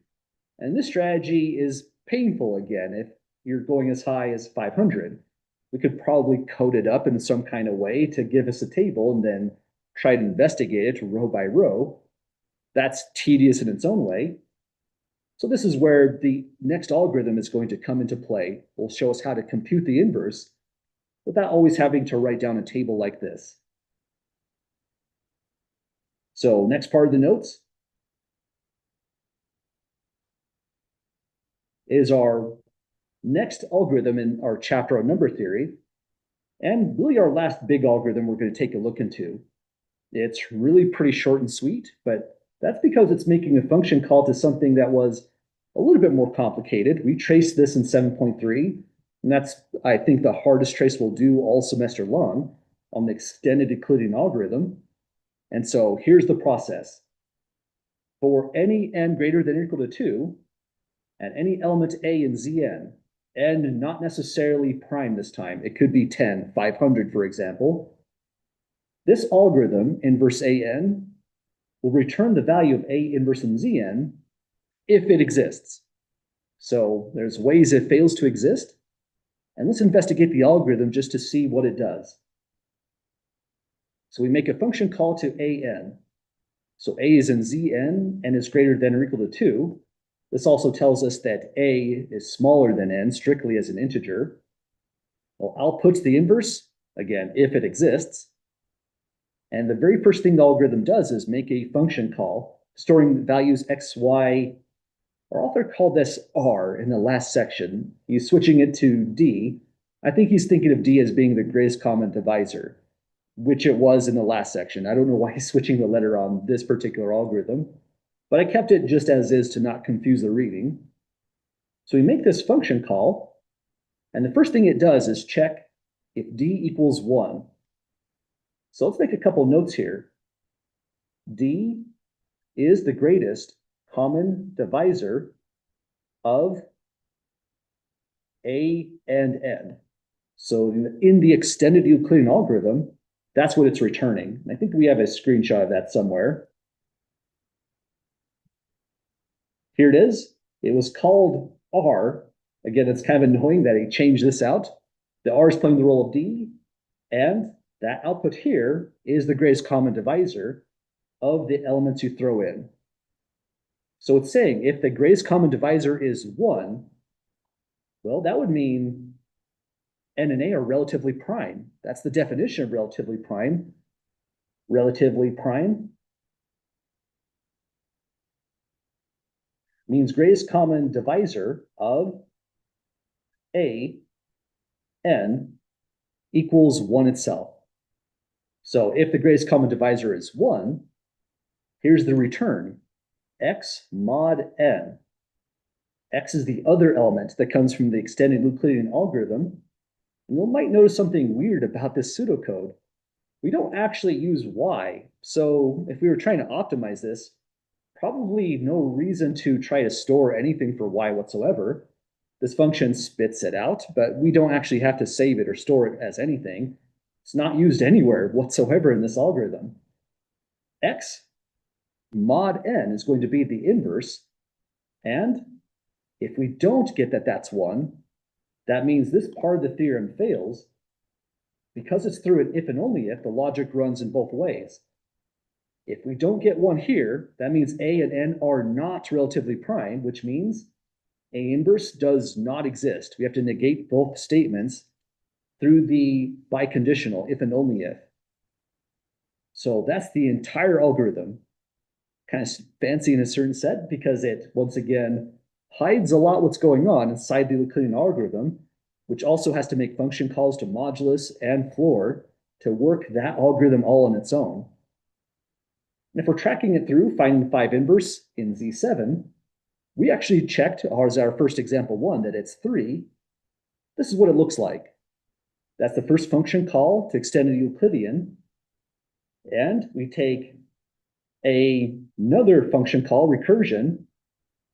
A: And this strategy is painful again if you're going as high as 500. We could probably code it up in some kind of way to give us a table and then try to investigate it row by row. That's tedious in its own way. So this is where the next algorithm is going to come into play. It will show us how to compute the inverse without always having to write down a table like this. So next part of the notes is our next algorithm in our chapter on number theory, and really our last big algorithm we're going to take a look into. It's really pretty short and sweet, but that's because it's making a function call to something that was a little bit more complicated. We traced this in 7.3, and that's, I think, the hardest trace we'll do all semester long on the extended Euclidean algorithm. And so here's the process. For any n greater than or equal to 2, and any element a in Zn, n not necessarily prime this time, it could be 10, 500, for example, this algorithm, inverse an, will return the value of a inverse in Zn if it exists. So there's ways it fails to exist, and let's investigate the algorithm just to see what it does. So we make a function call to an. So a is in Zn and is greater than or equal to 2. This also tells us that a is smaller than n, strictly as an integer. Well, outputs the inverse, again, if it exists. And the very first thing the algorithm does is make a function call, storing values x, y. Our author called this r in the last section. He's switching it to d. I think he's thinking of d as being the greatest common divisor, which it was in the last section. I don't know why he's switching the letter on this particular algorithm, but I kept it just as is to not confuse the reading. So we make this function call, and the first thing it does is check if d equals 1. So let's make a couple notes here. D is the greatest common divisor of a and n. So in the extended Euclidean algorithm, that's what it's returning. I think we have a screenshot of that somewhere. Here it is. It was called R. Again, it's kind of annoying that he changed this out. The R is playing the role of D, and That output here is the greatest common divisor of the elements you throw in. So it's saying if the greatest common divisor is 1, well, that would mean N and A are relatively prime. That's the definition of relatively prime. Relatively prime means greatest common divisor of A, N equals 1 itself. So if the greatest common divisor is 1, here's the return, X mod N. X is the other element that comes from the extended Euclidean algorithm. And you might notice something weird about this pseudocode. We don't actually use Y. So if we were trying to optimize this, probably no reason to try to store anything for Y whatsoever. This function spits it out, but we don't actually have to save it or store it as anything. It's not used anywhere whatsoever in this algorithm. X mod N is going to be the inverse. And if we don't get that that's 1, that means this part of the theorem fails. Because it's through an if and only if, the logic runs in both ways. If we don't get 1 here, that means A and N are not relatively prime, which means A inverse does not exist. We have to negate both statements through the biconditional if and only if. So that's the entire algorithm. Kind of fancy in a certain set because it, once again, hides a lot what's going on inside the Euclidean algorithm, which also has to make function calls to modulus and floor to work that algorithm all on its own. And if we're tracking it through, finding the 5 inverse in Z7, we actually checked, as our first example 1, that it's 3. This is what it looks like. That's the first function call to extended Euclidean. And we take another function call, recursion,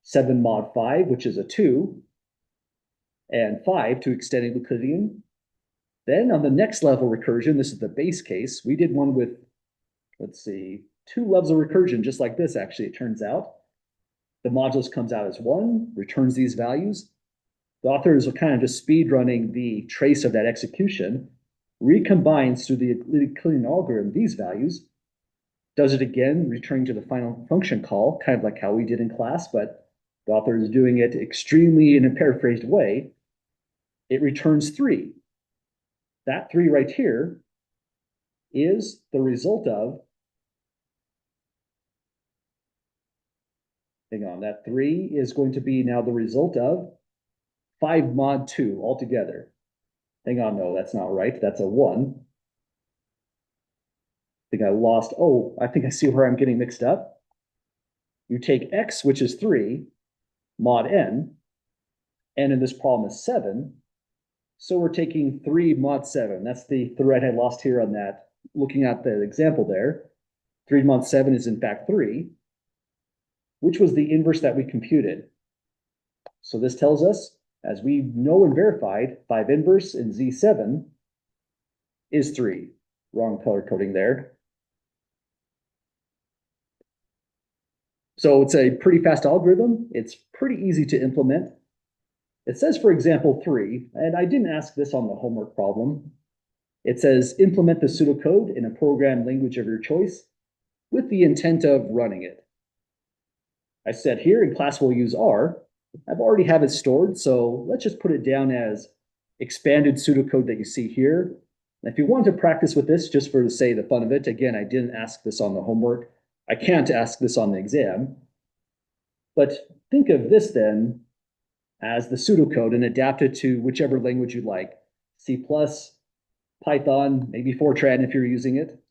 A: 7 mod 5, which is a 2, and 5 to extended Euclidean. Then on the next level recursion, this is the base case, we did one with, let's see, 2 levels of recursion, just like this, actually, it turns out. The modulus comes out as 1, returns these values. The author is kind of just speed running the trace of that execution, recombines through the Euclidean algorithm these values, does it again, returning to the final function call, kind of like how we did in class, but the author is doing it extremely in a paraphrased way. It returns 3. That 3 right here is the result of, hang on, that 3 is going to be now the result of 5 mod 2 altogether. Hang on, no, that's not right. That's a 1. I think I lost, oh, I think I see where I'm getting mixed up. You take X, which is 3, mod N, and in this problem is 7. So we're taking 3 mod 7. That's the thread I lost here on that, looking at the example there. 3 mod 7 is in fact 3, which was the inverse that we computed. So this tells us, as we know and verified, 5 inverse in Z7 is 3. Wrong color coding there. So it's a pretty fast algorithm. It's pretty easy to implement. It says, for example, 3, and I didn't ask this on the homework problem. It says, implement the pseudocode in a program language of your choice with the intent of running it. I said here in class we'll use R. I've already have it stored, so let's just put it down as expanded pseudocode that you see here. And if you want to practice with this, just for, say, the fun of it, again, I didn't ask this on the homework. I can't ask this on the exam. But think of this then as the pseudocode and adapt it to whichever language you like. C++, Python, maybe Fortran if you're using it.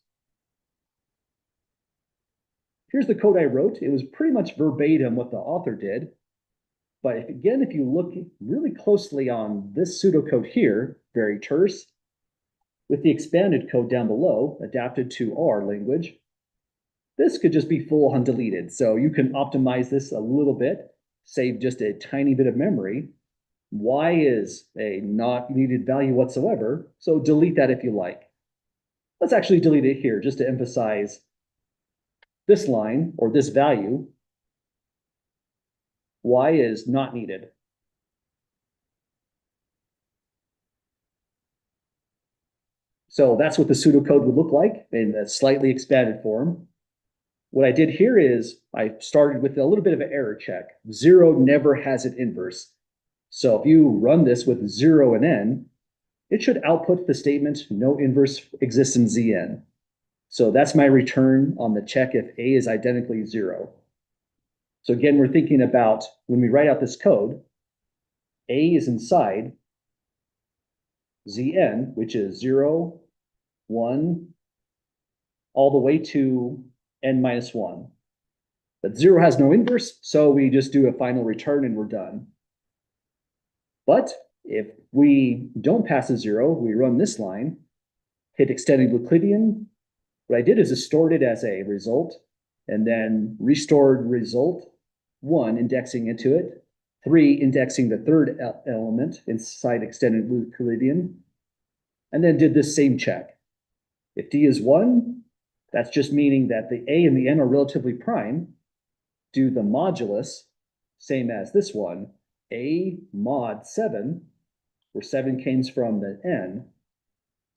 A: Here's the code I wrote. It was pretty much verbatim what the author did. But if you look really closely on this pseudocode here, very terse, with the expanded code down below, adapted to R language, this could just be full on deleted. So you can optimize this a little bit, save just a tiny bit of memory. Y is a not needed value whatsoever, so delete that if you like. Let's actually delete it here just to emphasize this line or this value. Y is not needed. So that's what the pseudocode would look like in a slightly expanded form. What I did here is I started with a little bit of an error check. 0 never has an inverse. So if you run this with 0 and n, it should output the statement no inverse exists in Zn. So that's my return on the check if A is identically 0. So again, we're thinking about when we write out this code, A is inside Zn, which is 0, 1, all the way to n minus 1. But 0 has no inverse, so we just do a final return and we're done. But if we don't pass a 0, we run this line, hit extended Euclidean. What I did is I stored it as a result and then restored result 1, indexing into it, 3, indexing the third element inside extended Euclidean, and then did this same check. If D is 1, that's just meaning that the A and the N are relatively prime. Do the modulus, same as this one, A mod 7, where 7 comes from the N.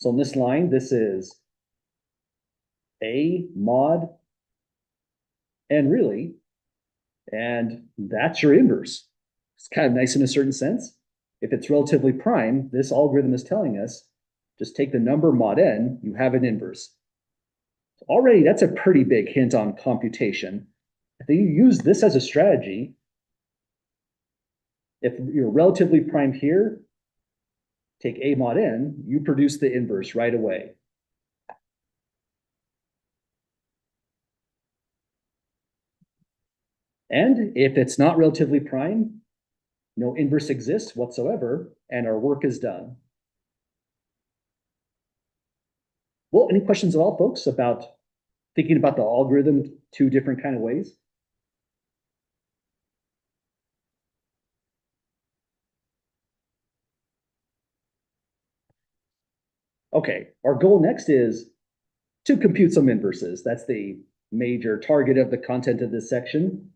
A: So in this line, this is A mod N really, and that's your inverse. It's kind of nice in a certain sense. If it's relatively prime, this algorithm is telling us, just take the number mod N, you have an inverse. Already, that's a pretty big hint on computation. If you use this as a strategy, if you're relatively prime here, take A mod N, you produce the inverse right away. And if it's not relatively prime, no inverse exists whatsoever, and our work is done. Well, any questions at all, folks, about thinking about the algorithm 2 different kind of ways? Okay, our goal next is to compute some inverses. That's the major target of the content of this section.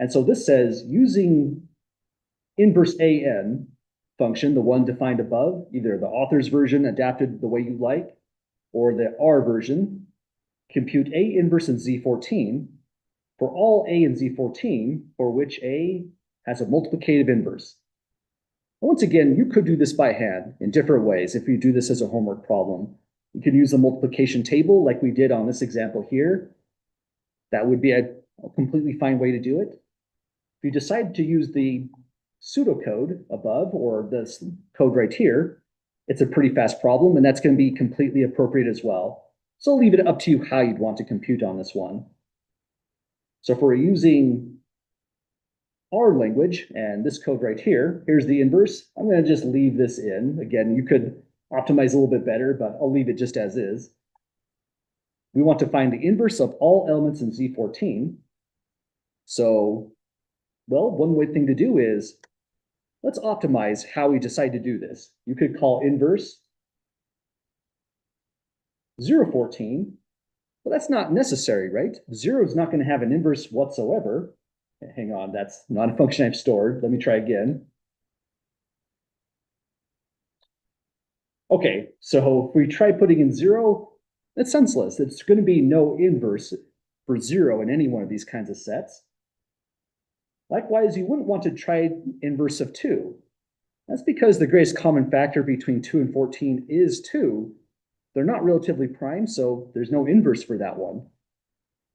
A: And so this says using inverse AN function, the one defined above, either the author's version adapted the way you like, or the R version, compute A inverse in Z14 for all A in Z14 for which A has a multiplicative inverse. Once again, you could do this by hand in different ways if you do this as a homework problem. You could use a multiplication table like we did on this example here. That would be a completely fine way to do it. If you decide to use the pseudocode above or this code right here, it's a pretty fast problem, and that's going to be completely appropriate as well. So I'll leave it up to you how you'd want to compute on this one. So if we're using R language and this code right here, here's the inverse. I'm going to just leave this in. Again, you could optimize a little bit better, but I'll leave it just as is. We want to find the inverse of all elements in Z14. So, well, one way thing to do is, let's optimize how we decide to do this. You could call inverse 014, but that's not necessary, right? 0 is not going to have an inverse whatsoever. Hang on, that's not a function I've stored. Let me try again. Okay, so if we try putting in 0, that's senseless. It's going to be no inverse for 0 in any one of these kinds of sets. Likewise, you wouldn't want to try inverse of 2. That's because the greatest common factor between 2 and 14 is 2. They're not relatively prime, so there's no inverse for that one.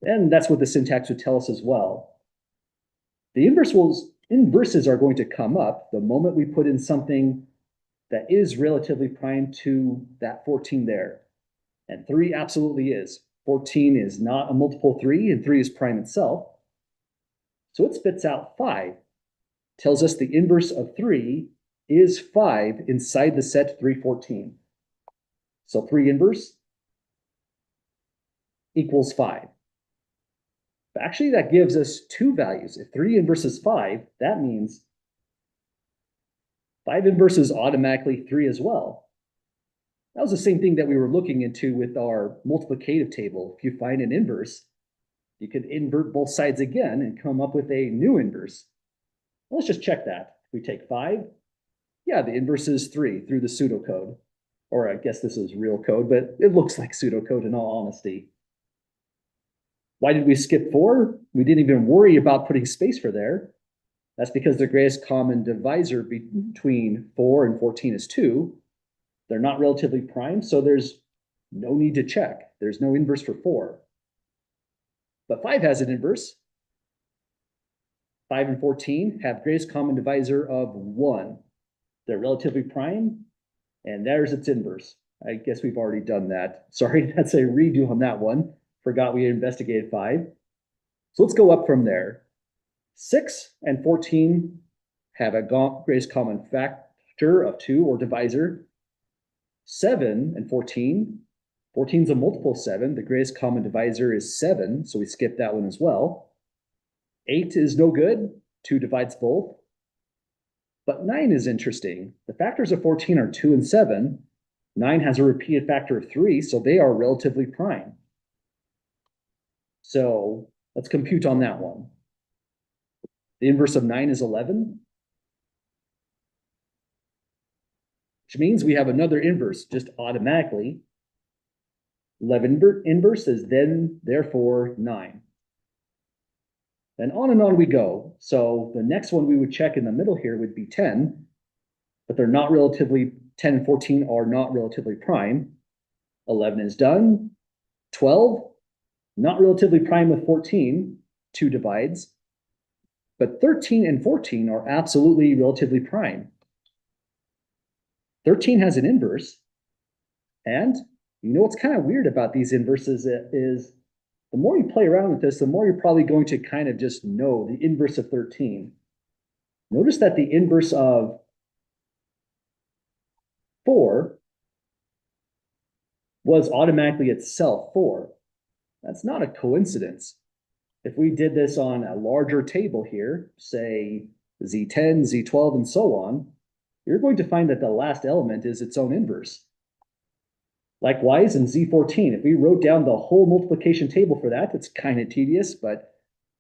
A: And that's what the syntax would tell us as well. The inverses are going to come up the moment we put in something that is relatively prime to that 14 there. And 3 absolutely is. 14 is not a multiple 3, and 3 is prime itself. So it spits out 5. Tells us the inverse of 3 is 5 inside the set 314. So 3 inverse equals 5. But actually, that gives us 2 values. If 3 inverse is 5, that means 5 inverse is automatically 3 as well. That was the same thing that we were looking into with our multiplicative table. If you find an inverse, you could invert both sides again and come up with a new inverse. Let's just check that. If we take 5, yeah, the inverse is 3 through the pseudocode. or I guess this is real code, but it looks like pseudocode in all honesty. Why did we skip 4? We didn't even worry about putting space for there. That's because the greatest common divisor between 4 and 14 is 2. They're not relatively prime, so there's no need to check. There's no inverse for 4. But 5 has an inverse. 5 and 14 have greatest common divisor of 1. They're relatively prime, and there's its inverse. I guess we've already done that. Sorry, that's a redo on that one. Forgot we investigated 5. So let's go up from there. 6 and 14 have a greatest common factor of 2 or divisor. 7 and 14. 14 is a multiple of 7. The greatest common divisor is 7, so we skip that one as well. 8 is no good. 2 divides both. But 9 is interesting. The factors of 14 are 2 and 7. 9 has a repeated factor of 3, so they are relatively prime. So let's compute on that one. The inverse of 9 is 11, which means we have another inverse just automatically. 11 inverse is then therefore 9. Then on and on we go. So the next one we would check in the middle here would be 10, but they're not relatively, 10 and 14 are not relatively prime. 11 is done. 12, not relatively prime with 14, 2 divides. But 13 and 14 are absolutely relatively prime. 13 has an inverse. And you know what's kind of weird about these inverses is the more you play around with this, the more you're probably going to kind of just know the inverse of 13. Notice that the inverse of 4 was automatically itself 4. That's not a coincidence. If we did this on a larger table here, say Z10, Z12, and so on, you're going to find that the last element is its own inverse. Likewise, in Z14, if we wrote down the whole multiplication table for that, it's kind of tedious, but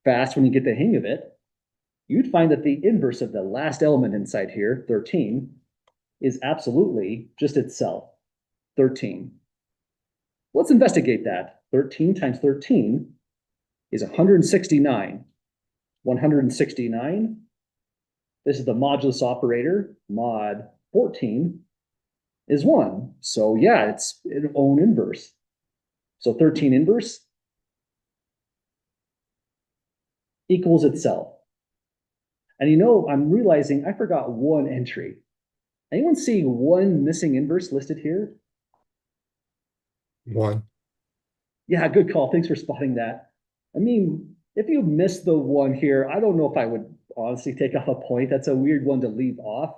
A: fast when you get the hang of it, you'd find that the inverse of the last element inside here, 13, is absolutely just itself, 13. Let's investigate that. 13 times 13 is 169. 169, this is the modulus operator, mod 14, is 1. So yeah, it's its own inverse. So 13 inverse equals itself. And you know, I'm realizing I forgot one entry. Anyone see one missing inverse listed here?
B: 1.
A: Yeah, good call. Thanks for spotting that. I mean, if you missed the one here, I don't know if I would honestly take off a point. That's a weird one to leave off.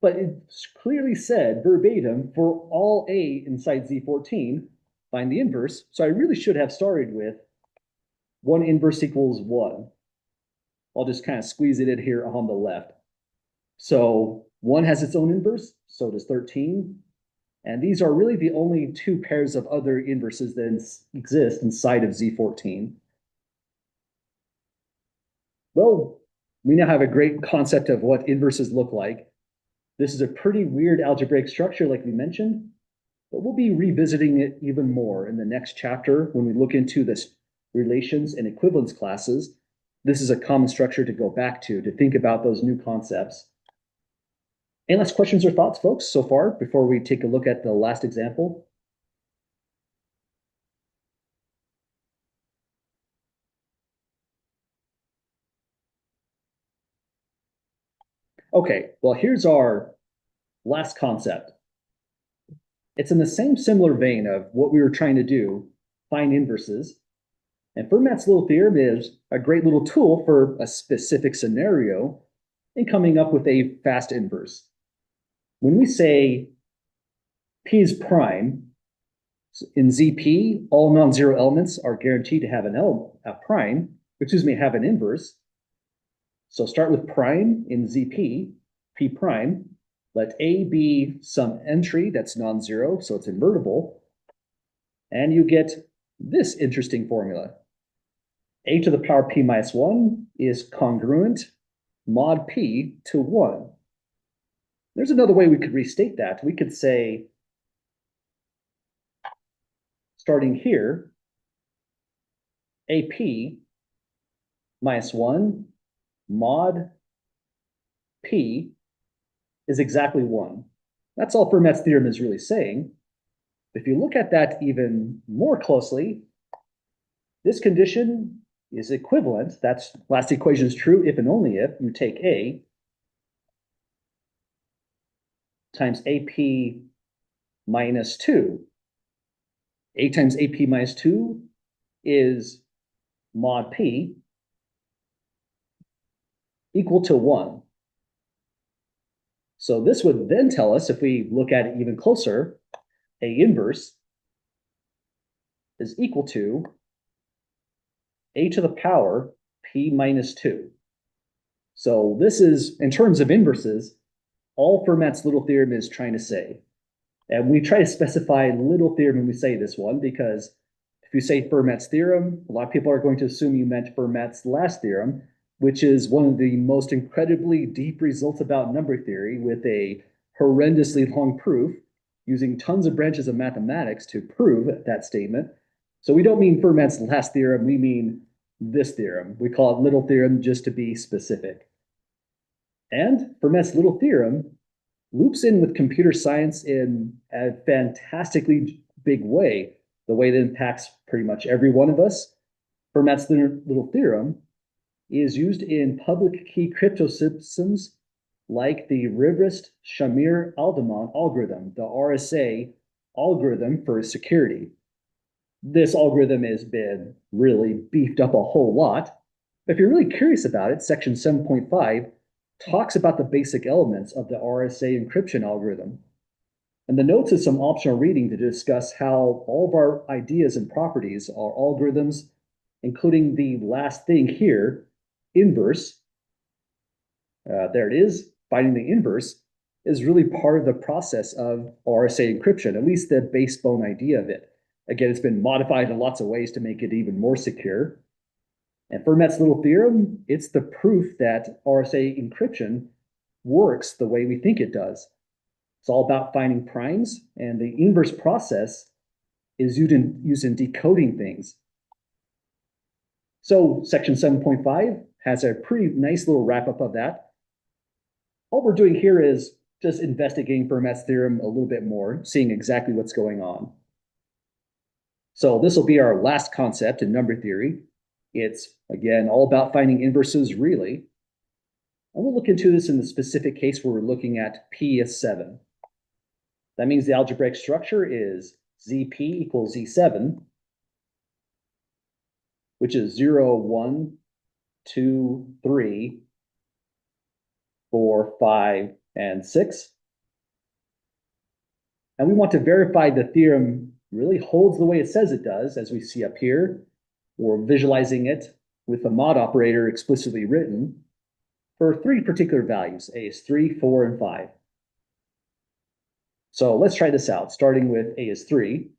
A: But it's clearly said verbatim for all A inside Z14, find the inverse. So I really should have started with 1 inverse equals 1. I'll just kind of squeeze it in here on the left. So 1 has its own inverse, so does 13. And these are really the only 2 pairs of other inverses that exist inside of Z14. Well, we now have a great concept of what inverses look like. This is a pretty weird algebraic structure like we mentioned, but we'll be revisiting it even more in the next chapter when we look into this relations and equivalence classes. This is a common structure to go back to think about those new concepts. Any last questions or thoughts, folks, so far before we take a look at the last example? Okay, well, here's our last concept. It's in the same similar vein of what we were trying to do, find inverses. And Fermat's little theorem is a great little tool for a specific scenario in coming up with a fast inverse. When we say P is prime, in ZP, all non-zero elements are guaranteed to have have an inverse. So start with prime in ZP, P prime. Let A be some entry that's non-zero, so it's invertible. And you get this interesting formula. A to the power P minus 1 is congruent mod P to 1. There's another way we could restate that. We could say starting here, AP minus 1 mod P is exactly 1. That's all Fermat's theorem is really saying. If you look at that even more closely, this condition is equivalent. That's last equation is true if and only if you take A times AP minus 2. A times AP minus 2 is mod P equal to 1. So this would then tell us, if we look at it even closer, A inverse is equal to A to the power P minus 2. So this is, in terms of inverses, all Fermat's little theorem is trying to say. And we try to specify little theorem when we say this one, because if you say Fermat's theorem, a lot of people are going to assume you meant Fermat's last theorem, which is one of the most incredibly deep results about number theory, with a horrendously long proof using tons of branches of mathematics to prove that statement. So we don't mean Fermat's last theorem, we mean this theorem. We call it little theorem just to be specific. And Fermat's little theorem loops in with computer science in a fantastically big way, the way that impacts pretty much every one of us. Fermat's little theorem is used in public key crypto systems like the Rivest-Shamir-Alderman algorithm, the RSA algorithm for security. This algorithm has been really beefed up a whole lot. If you're really curious about it, section 7.5 talks about the basic elements of the RSA encryption algorithm. And the notes is some optional reading to discuss how all of our ideas and properties are algorithms, including the last thing here, inverse. There it is, finding the inverse is really part of the process of RSA encryption, at least the base bone idea of it. Again, it's been modified in lots of ways to make it even more secure. And Fermat's little theorem, it's the proof that RSA encryption works the way we think it does. It's all about finding primes, and the inverse process is used in decoding things. So section 7.5 has a pretty nice little wrap-up of that. All we're doing here is just investigating Fermat's theorem a little bit more, seeing exactly what's going on. So this will be our last concept in number theory. It's, again, all about finding inverses, really. And we'll look into this in the specific case where we're looking at P as 7. That means the algebraic structure is ZP equals Z7, which is 0, 1, 2, 3, 4, 5, and 6. And we want to verify the theorem really holds the way it says it does, as we see up here. We're visualizing it with the mod operator explicitly written for 3 particular values. A is 3, 4, and 5. So let's try this out, starting with A is 3.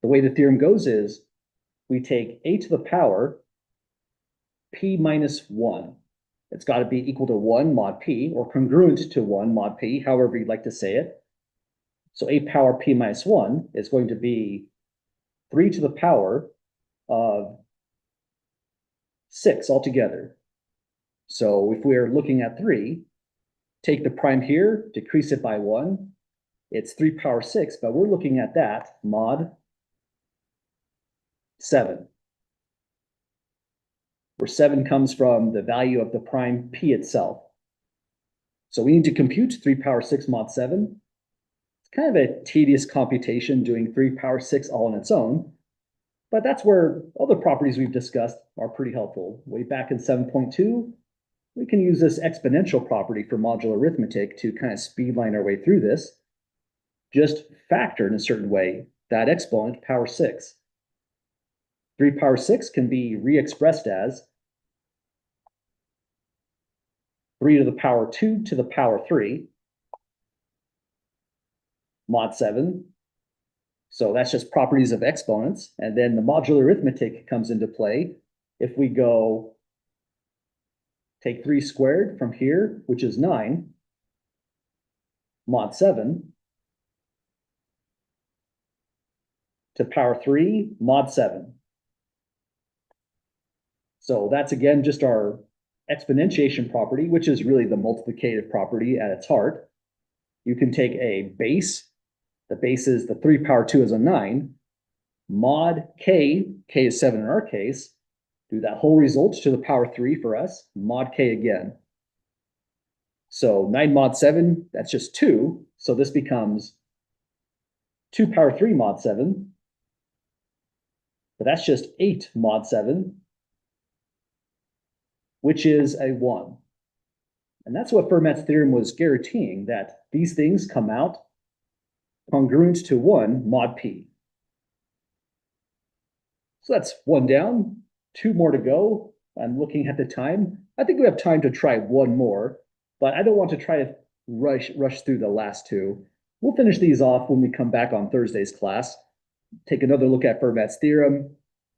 A: The way the theorem goes is we take A to the power P minus 1. It's got to be equal to 1 mod P, or congruent to 1 mod P, however you'd like to say it. So A power P minus 1 is going to be 3 to the power of 6 altogether. So if we're looking at 3, take the prime here, decrease it by 1. It's 3 power 6, but we're looking at that mod 7. Where 7 comes from the value of the prime P itself. So we need to compute 3 power 6 mod 7. It's kind of a tedious computation doing 3 power 6 all on its own, but that's where other properties we've discussed are pretty helpful. Way back in 7.2, we can use this exponential property for modular arithmetic to kind of speedline our way through this. Just factor in a certain way that exponent power 6. 3 power 6 can be re-expressed as 3 to the power 2 to the power 3 mod 7. So that's just properties of exponents. And then the modular arithmetic comes into play. If we go take 3 squared from here, which is 9, mod 7. to power 3 mod 7. So that's again just our exponentiation property, which is really the multiplicative property at its heart. You can take a base, the base is the 3 power 2 is a 9, mod k, k is 7 in our case, do that whole result to the power 3 for us, mod k again. So 9 mod 7, that's just 2, so this becomes 2 power 3 mod 7, but that's just 8 mod 7, which is a 1. And that's what Fermat's theorem was guaranteeing, that these things come out congruent to 1 mod p. So that's 1 down, 2 more to go. I'm looking at the time. I think we have time to try 1 more, but I don't want to try to rush through the last 2. We'll finish these off when we come back on Thursday's class, take another look at Fermat's theorem,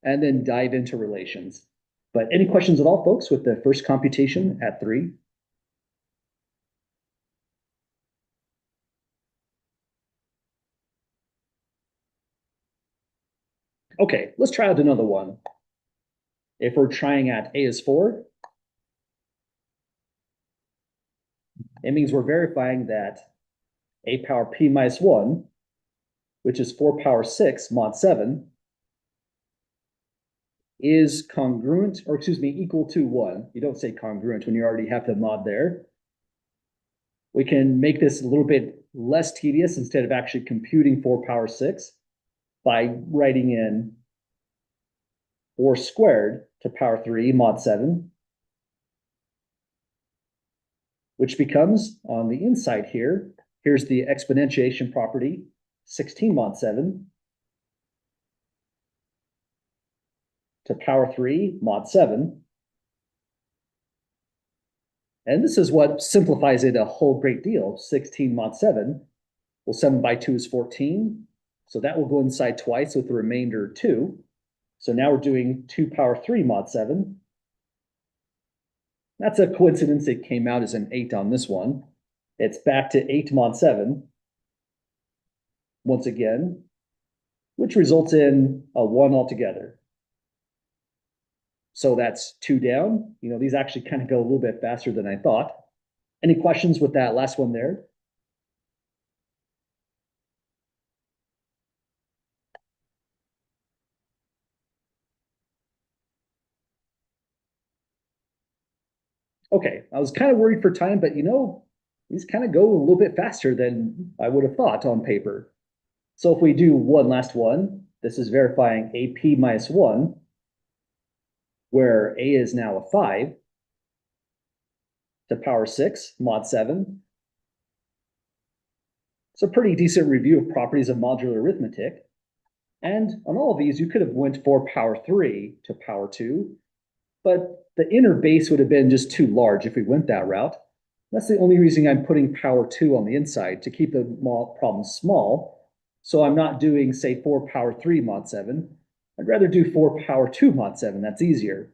A: and then dive into relations. But any questions at all, folks, with the first computation at 3? Okay, let's try out another one. If we're trying at a is 4, it means we're verifying that a power p minus 1, which is 4 power 6 mod 7, is congruent, or excuse me, equal to 1. You don't say congruent when you already have the mod there. We can make this a little bit less tedious instead of actually computing 4 power 6 by writing in 4 squared to power 3 mod 7, which becomes, on the inside here, here's the exponentiation property, 16 mod 7 to power 3 mod 7. And this is what simplifies it a whole great deal. 16 mod 7. Well, 7 by 2 is 14. So that will go inside twice with the remainder 2. So now we're doing 2 power 3 mod 7. That's a coincidence. It came out as an 8 on this one. It's back to 8 mod 7 once again, which results in a 1 altogether. So that's 2 down. You know, these actually kind of go a little bit faster than I thought. Any questions with that last one there? Okay, I was kind of worried for time, but you know, these kind of go a little bit faster than I would have thought on paper. So if we do one last one, this is verifying AP minus 1, where A is now a 5 to power 6 mod 7. It's a pretty decent review of properties of modular arithmetic. And on all of these, you could have went 4 power 3 to power 2, but the inner base would have been just too large if we went that route. That's the only reason I'm putting power 2 on the inside, to keep the problem small. So I'm not doing, say, 4 power 3 mod 7. I'd rather do 4 power 2 mod 7. That's easier.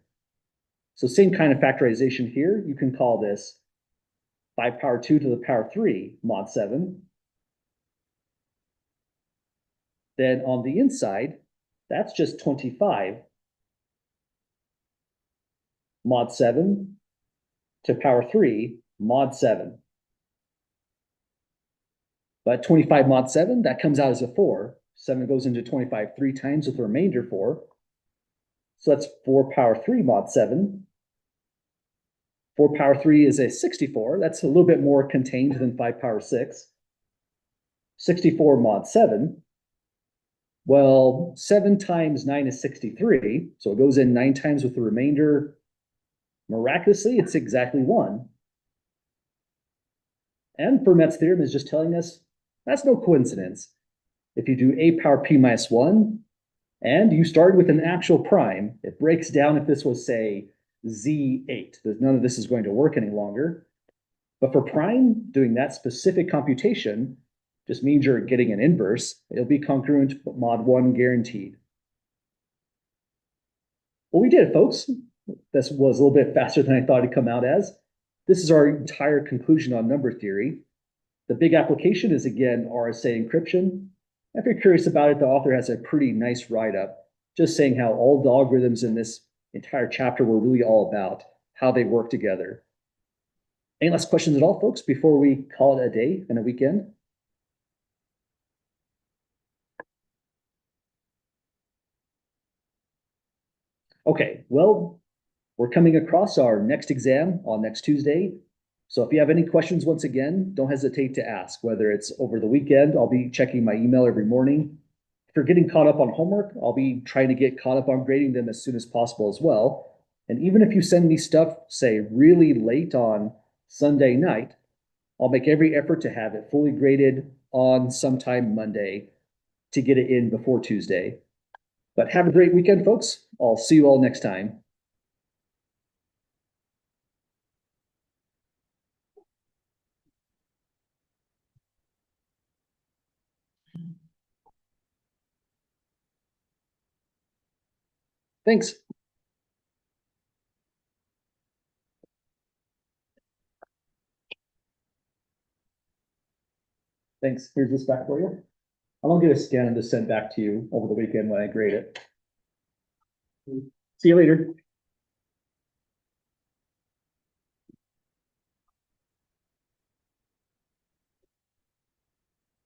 A: So same kind of factorization here. You can call this 5 power 2 to the power 3 mod 7. Then on the inside, that's just 25 mod 7 to power 3 mod 7. But 25 mod 7, that comes out as a 4. 7 goes into 25 3 times with the remainder 4. So that's 4 power 3 mod 7. 4 power 3 is a 64. That's a little bit more contained than 5 power 6. 64 mod 7. Well, 7 times 9 is 63. So it goes in 9 times with the remainder. Miraculously, it's exactly 1. And Fermat's theorem is just telling us that's no coincidence. If you do a power p minus 1, and you started with an actual prime, it breaks down if this was, say, z8. None of this is going to work any longer. But for prime, doing that specific computation just means you're getting an inverse. It'll be congruent, but mod 1 guaranteed. Well, we did it, folks. This was a little bit faster than I thought it'd come out as. This is our entire conclusion on number theory. The big application is, again, RSA encryption. If you're curious about it, the author has a pretty nice write-up, just saying how all the algorithms in this entire chapter were really all about, how they work together. Any last questions at all, folks, before we call it a day and a weekend? Okay, well, we're coming across our next exam on next Tuesday. So if you have any questions, once again, don't hesitate to ask, whether it's over the weekend. I'll be checking my email every morning. If you're getting caught up on homework, I'll be trying to get caught up on grading them as soon as possible as well. And even if you send me stuff, say, really late on Sunday night, I'll make every effort to have it fully graded on sometime Monday to get it in before Tuesday. But have a great weekend, folks. I'll see you all next time. Thanks. Thanks. Here's this back for you. I'll get a scan and just send back to you over the weekend when I grade it. See you later.